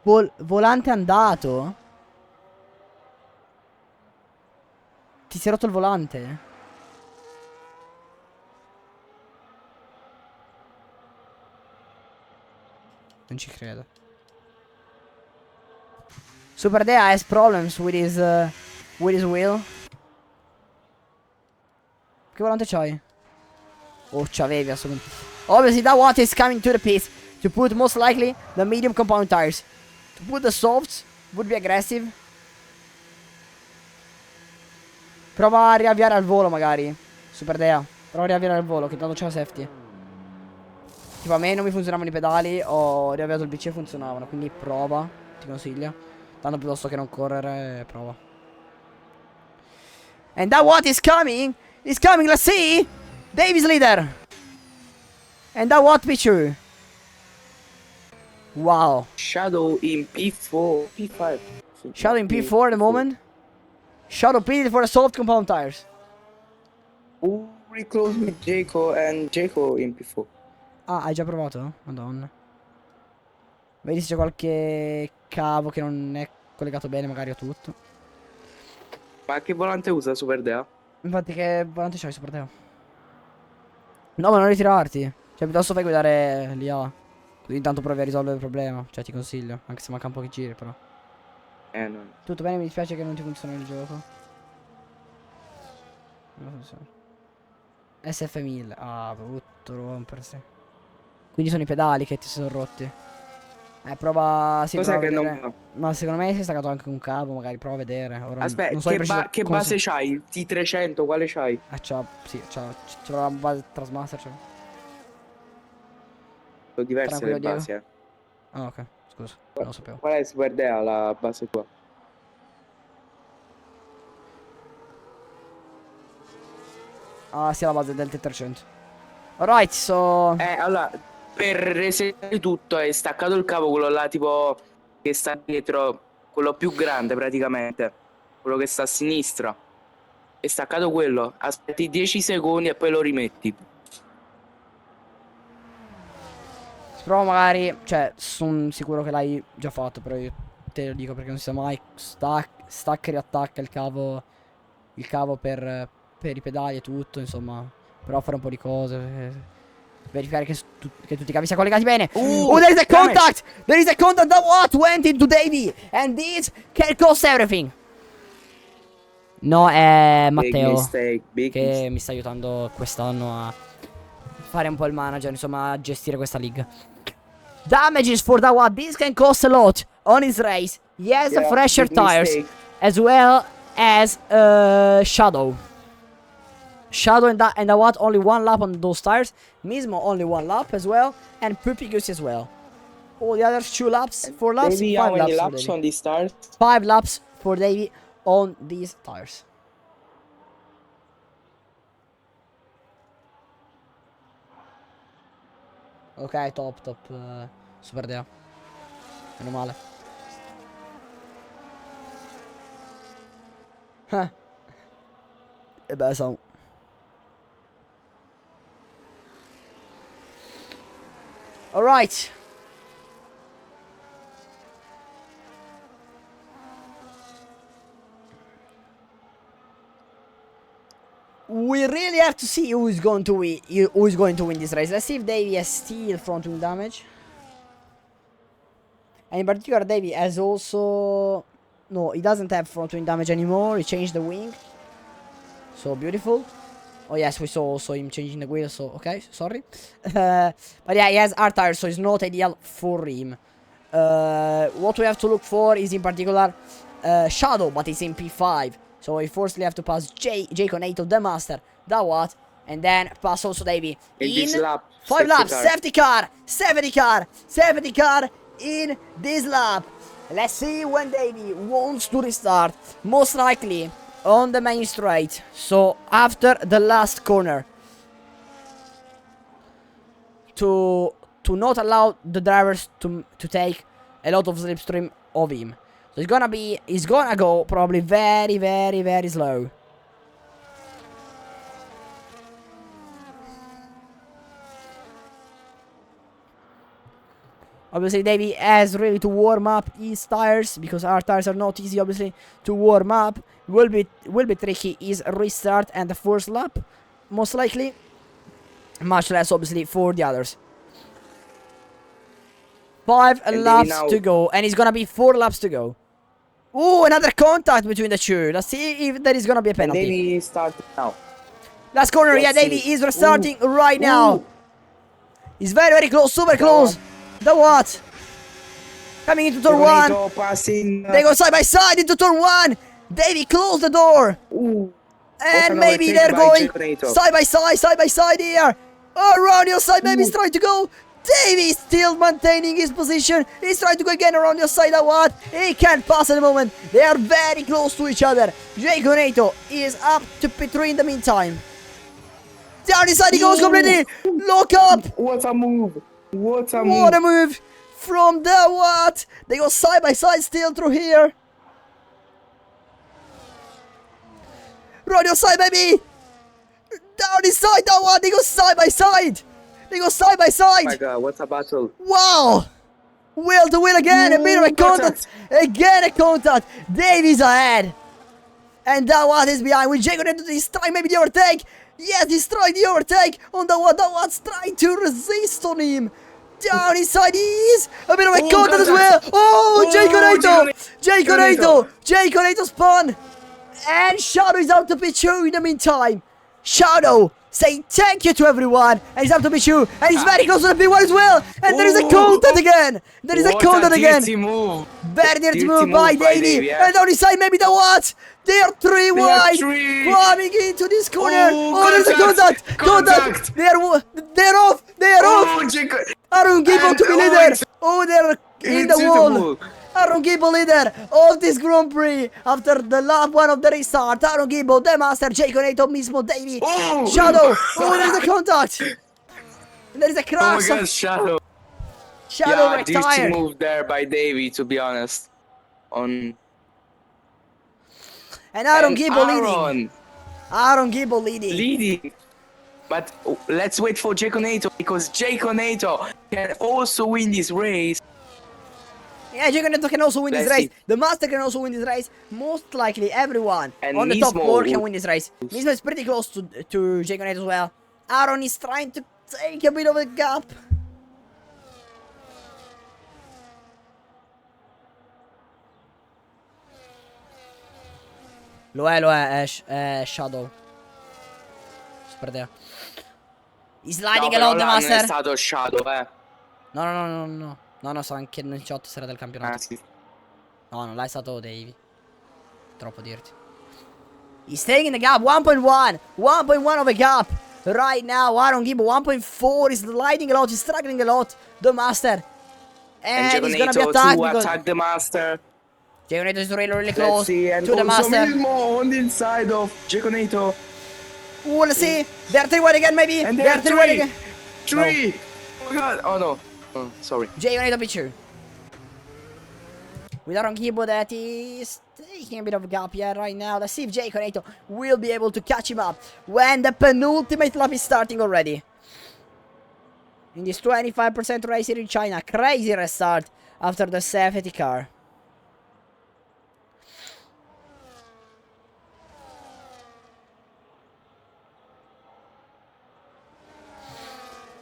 Volante andato? Ti si è rotto il volante? Non ci credo. Super Dea has problems with his wheel. Che volante c'hai? Oh, c'avevi assolutamente. Obviously that Watt is coming to the pits to put most likely the medium compound tires. To put the softs would be aggressive. Prova a riavviare al volo magari. Super Dea. Prova a riavviare al volo che tanto c'è la safety. Tipo a me non mi funzionavano i pedali. Ho riavviato il PC e funzionavano. Quindi prova. Ti consiglio. Tanto piuttosto che non correre, prova. And that Watt is coming. He's coming, let's see. Davis leader. And that Watt picture. Wow. Shadow in P4, P5. Shadow in P4 at the moment. Shadow pitted for the soft compound tires. Very close with Jaco and Jaco in P4. Ah, hai già provato? Madonna. Vedi se c'è qualche cavo che non è collegato bene magari a tutto. Ma che volante usa Super Dea? Infatti che volante c'hai Super Dea? No, ma non ritirarti. Cioè piuttosto fai guidare l'IA. Così intanto provi a risolvere il problema. Cioè ti consiglio. Anche se manca un po' che giri però. No. Tutto bene, mi dispiace che non ti funziona il gioco. SF1000. Ah, brutto rompersi. Quindi sono i pedali che ti sono rotti. Prova. Sì, Cos'è prova che a non vedere. va? Ma secondo me si è staccato anche un cavo. Magari prova a vedere. Ora Aspetta, non so di preciso che cosa base c'hai? Il T300, quale c'hai? sì, c'è la base Trasmaster. Sono diverse Tranquillo, le basi, Diego. Ah, ok, scusa, non lo sapevo. Qual è Sverdea, la base tua? Ah, sì, la base del T300. Alright, so... Allora, per resettare tutto è staccato il cavo, quello là tipo che sta dietro, quello più grande praticamente, quello che sta a sinistra. È staccato quello, aspetti 10 secondi e poi lo rimetti. Però magari, cioè, sono sicuro che l'hai già fatto, però io te lo dico perché non si sa mai. Stacca e riattacca il cavo per i pedali e tutto, insomma. Però fare un po' di cose. Verificare che tutti i cavi siano collegati bene. Oh, there is a contact! There is a contact that what went into Davy! And this can cost everything! No, è Big Matteo mistake, big che mistake. mi sta aiutando quest'anno a fare un po' il manager, insomma, a gestire questa league. Damages for that one. This can cost a lot on his race. He has the Yeah, fresher big tires mistake. as well as Shadow. Shadow and that what? Only one lap on those tires. Mismo only one lap as well, and Pupicus as well. All the others 2 laps, 4 laps, Davey, 5 how many laps for laps Davey. on these stars? 5 laps for Davey on these tires. Ok, top, super dea. Meno male. E beh, sono... Alright. We really have to see who is going to win this race. Let's see if Davey has steel front wing damage. And in particular, Davey has also... No, he doesn't have front wing damage anymore. He changed the wing. So beautiful. Oh yes, we saw also him changing the wheel, so okay, sorry. But yeah, he has hard tires, so it's not ideal for him. What we have to look for is in particular Shadow, but he's in P5. So we firstly have to pass Jake on 8 of the Master, that what, and then pass also Davey In this lap, 5 laps, car. safety car in this lap. Let's see when Davey wants to restart. Most likely on the main straight, so after the last corner, to not allow the drivers to take a lot of slipstream of him. So he's gonna go probably very, very, very slow. Obviously, Davey has really to warm up his tires, because our tires are not easy, obviously, to warm up. Will be tricky is restart and the first lap, most likely. Much less, obviously, for the others. 5 laps to go, and it's gonna be 4 laps to go. Ooh, another contact between the two. Let's see if there is gonna be a penalty. Davey start now. Last corner, yeah, Davey is restarting right now. He's very, very close, super close. The what? Coming into turn 1. Passing. They go side by side into turn 1. Davey close the door. And maybe they're going side by side here. Around your side, maybe he's trying to go. Davey is still maintaining his position. He's trying to go again around your side. What? He can't pass at the moment. They are very close to each other. Jaconato is up to P3 in the meantime. Down inside he goes completely. Look up. What a move. What a move from the what? They go side by side still through here. Run your side, baby. Down inside that one. They go side by side. They go side by side. Oh my god, what a battle. Wow. Wheel to wheel again. A bit of a contact. Again a contact. Davies ahead. And that one is behind. With Jacob into this time, maybe the overtake. Yes, he's trying the overtake on the one. That one's trying to resist on him. Down inside he is. A bit of a contact as well. Oh, Jaconato spun. And Shadow is out to Pichu in the meantime. Shadow saying thank you to everyone. And he's up to Pichu. And he's very close to the P1 as well. And there is a contact again. There is a contact again. Very dirty move by Davey. And on his side, maybe the what? They are 3 wide. Coming into this corner. Oh, there's a contact. They are off. Aaron Gibbo And to be leader. Oh, they're in the Into wall. wall. Aaron Gibbo leader of this Grand Prix after the lap one of the restart. Aaron Gibbo, the master, Jake Onato, mismo, Davey, Oh! Shadow. Oh, there is a contact. There is a Oh my crash. god, Shadow. Shadow Yeah, decent retired. move there by Davey, to be honest. On And Aaron and Gibbo leading. Aaron Aaron Gibbo leading. leading. But let's wait for Jaconato, because Jaconato can also win this race. Yeah, Jaconato can also win this Let's race. see. The master can also win this race. Most likely everyone And on the top Mismo 4 can would- win this race. Mismo is pretty close to Jaconato as well. Aaron is trying to take a bit of a gap. Lo è Shadow. Si perdeva. He's sliding No, a lot, però the là non è master. stato Shadow, No, sarà anche nel 18 sarà del campionato. Ah, sì. No, non l'hai stato Davey. Troppo dirti. He's taking the gap, 1.1. 1.1 of a gap. Right now, Aaron Gibbo, 1.4. He's sliding a lot, he's struggling a lot. The master. And he's gonna be Jaconato attacked to because attack the master. Jaconato is really, really Let's close see, and to the also master. Mismo on the inside of Jaconato. We'll see. They're 3 wide again, maybe. And They're they're 3 wide three. again. Three! Oh my god, oh no. Oh, sorry. Jaconato picture. With Aaron Gibbo that is taking a bit of a gap here right now. Let's see if Jaconato will be able to catch him up when the penultimate lap is starting already. In this 25% race here in China. Crazy restart after the safety car.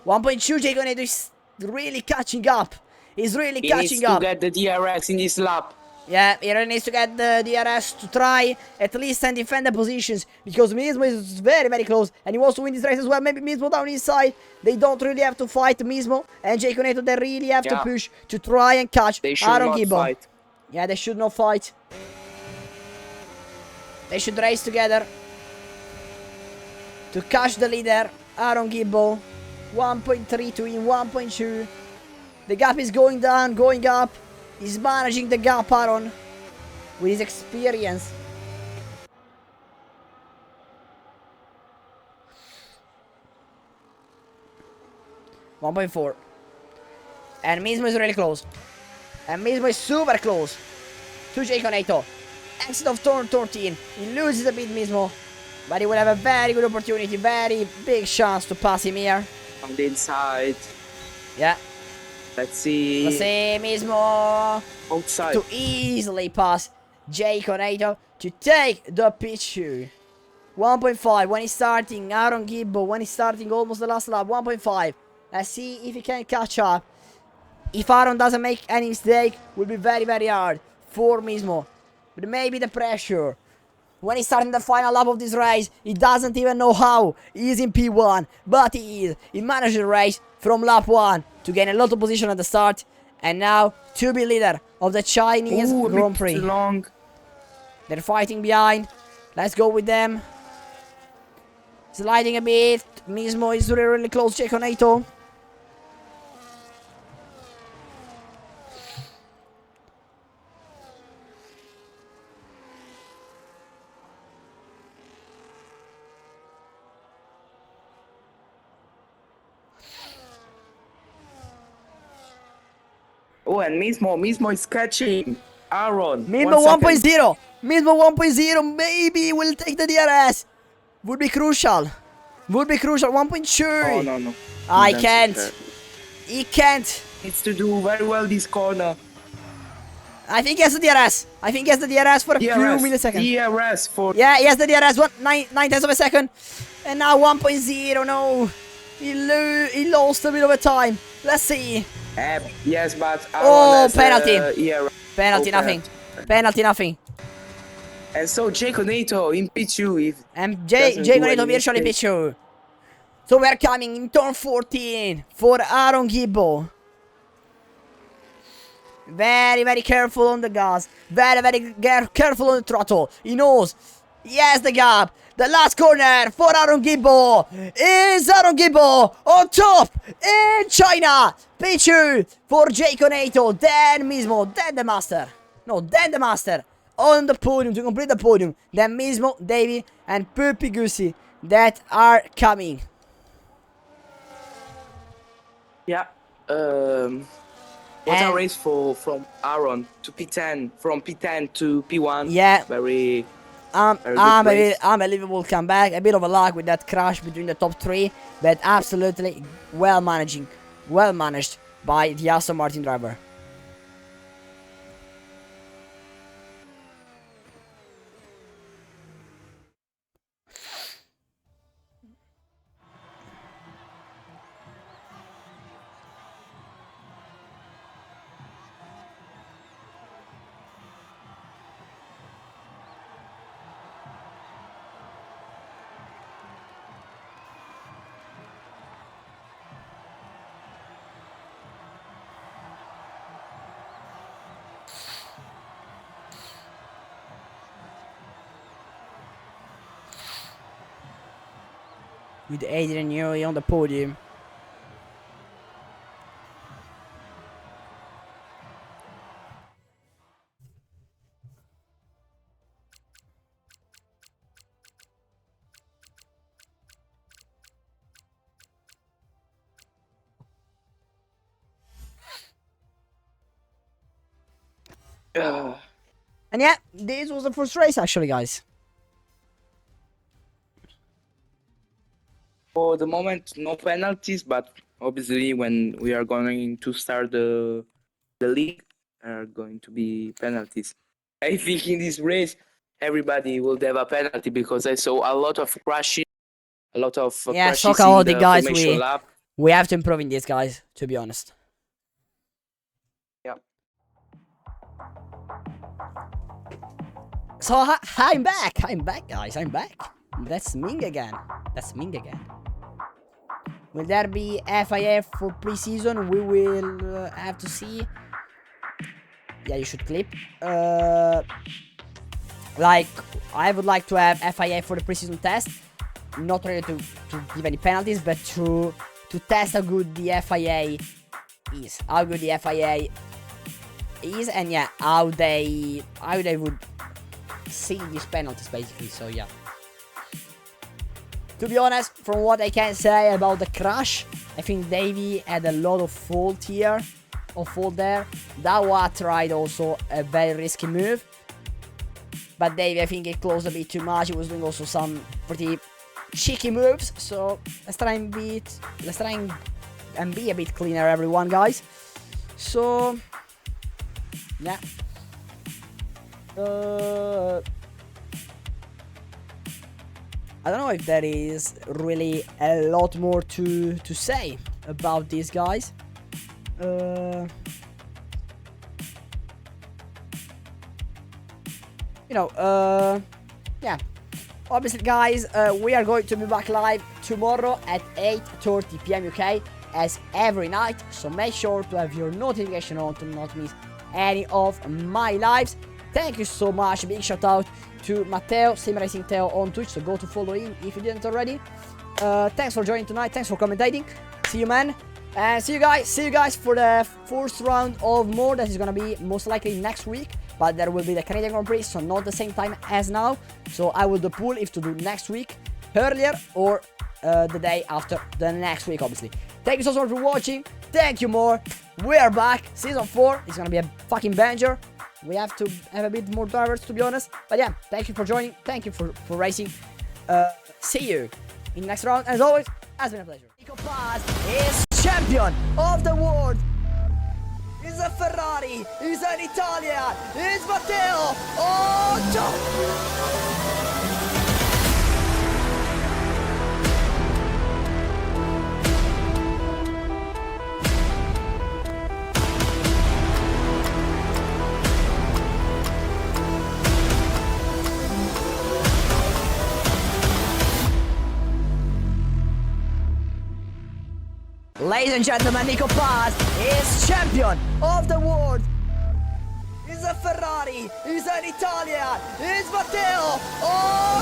.2 Jaconato is really catching up. He's really He needs catching to up. get the DRS in this lap. Yeah, he really needs to get the DRS to try at least and defend the positions, because Mismo is very, very close and he wants to win this race as well. Maybe Mismo down his side. They don't really have to fight Mismo and Jaconato. They really have to push to try and catch They should Aaron not Gibbo. fight. Yeah, they should not fight. They should race together to catch the leader, Aaron Gibbo. 1.3 to in 1.2. The gap is going down, going up. He's managing the gap, Aaron, with his experience. .4. And Mismo is really close. And Mismo is super close to Jaconato. Exit of turn 13. He loses a bit, Mismo, but he will have a very good opportunity, very big chance to pass him here. On the inside. Yeah. Let's see. Let's see, Mismo Outside. to easily pass Jaconato to take the picture. 1.5 when he's starting. Aaron Gibbo when he's starting almost the last lap. 1.5. Let's see if he can catch up. If Aaron doesn't make any mistake, will be very, very hard for Mismo. But maybe the pressure. When he's starting the final lap of this race, he doesn't even know how. He is in P1, but he is. He managed the race from lap 1 to gain a lot of position at the start. And now to be leader of the Chinese Ooh, a Grand bit Prix. too long. They're fighting behind. Let's go with them. Sliding a bit. Mismo is really, really close. Jaconato. Oh, and Mismo is catching Aaron. Mismo 1 second. 1.0. Mismo 1.0. Maybe will take the DRS. Would be crucial. Would be crucial. 1.2. Oh, no. I That's can't. fair. He can't. Needs to do very well this corner. I think he has the DRS. I think he has the DRS for a few milliseconds. DRS for... Yeah, he has the DRS. 9 tenths of a second. And now 1.0. No. He lost a bit of a time. Let's see. Yes, but Aaron Oh, has, penalty. ERS. Penalty, Oh, nothing. Penalty, nothing. And so Jaconato in P2 if And doesn't do Jaconato any virtually mistake. picture. So we're coming in turn 14 for Aaron Gibbo. Very, very careful on the gas. Very, very careful on the throttle. He knows. Yes, the gap. The last corner for Aaron Gibbo. Is Aaron Gibbo on top in China. P2 for Jake Onato, then Mismo, then the Master. No, then the Master on the podium to complete the podium. Then Mismo, Davey, and Puppy Gussie that are coming. Yeah. What a race from Aaron to P10, from P10 to P1. Yeah. Very good race. Unbelievable comeback. A bit of a luck with that crash between the top three, but absolutely well managed by the Aston Martin driver. With Adrian Newey on the podium. And yeah, this was the first race actually, guys. For the moment, no penalties, but obviously when we are going to start the league, are going to be penalties. I think in this race, everybody will have a penalty because I saw a lot of crashes, a lot of Yeah, so crashes in chaotic, the guys. formation lap. We have to improve in this, guys, to be honest. Yeah. So I'm back, guys, I'm back. That's Ming again. Will there be FIF for pre-season? We will have to see. Yeah, you should clip. Like, I would like to have FIA for the pre-season test. Not really to give any penalties, but to test how good the FIA is. How good the FIA is, and yeah, how they would see these penalties, basically. So yeah. To be honest, from what I can say about the crash, I think Davey had a lot of fault here, there. Dawa tried also a very risky move, but Davey, I think he closed a bit too much. He was doing also some pretty cheeky moves. So let's try and be a bit cleaner, everyone, guys. So yeah. I don't know if there is really a lot more to say about these guys. Yeah. Obviously, guys, we are going to be back live tomorrow at 8:30 p.m. UK as every night. So make sure to have your notification on to not miss any of my lives. Thank you so much. Big shout out to Matteo, Sim Racing Teo on Twitch. So go to follow him if you didn't already. Thanks for joining tonight. Thanks for commentating. See you, man. And see you guys for the first round of MOR. That is gonna be most likely next week. But there will be the Canadian Grand Prix, so not the same time as now. So I will do pool if to do next week earlier or the day after the next week, obviously. Thank you so much for watching. Thank you, MOR. We are back. Season 4 is gonna be a fucking banger. We have to have a bit more drivers, to be honest. But yeah, thank you for joining. Thank you for racing. See you in the next round. As always, has been a pleasure. Nico Paz is champion of the world. He's a Ferrari. He's an Italian. He's Matteo. Oh, ladies and gentlemen, Nico Paz is champion of the world. He's a Ferrari. He's an Italian. He's Matteo. Oh,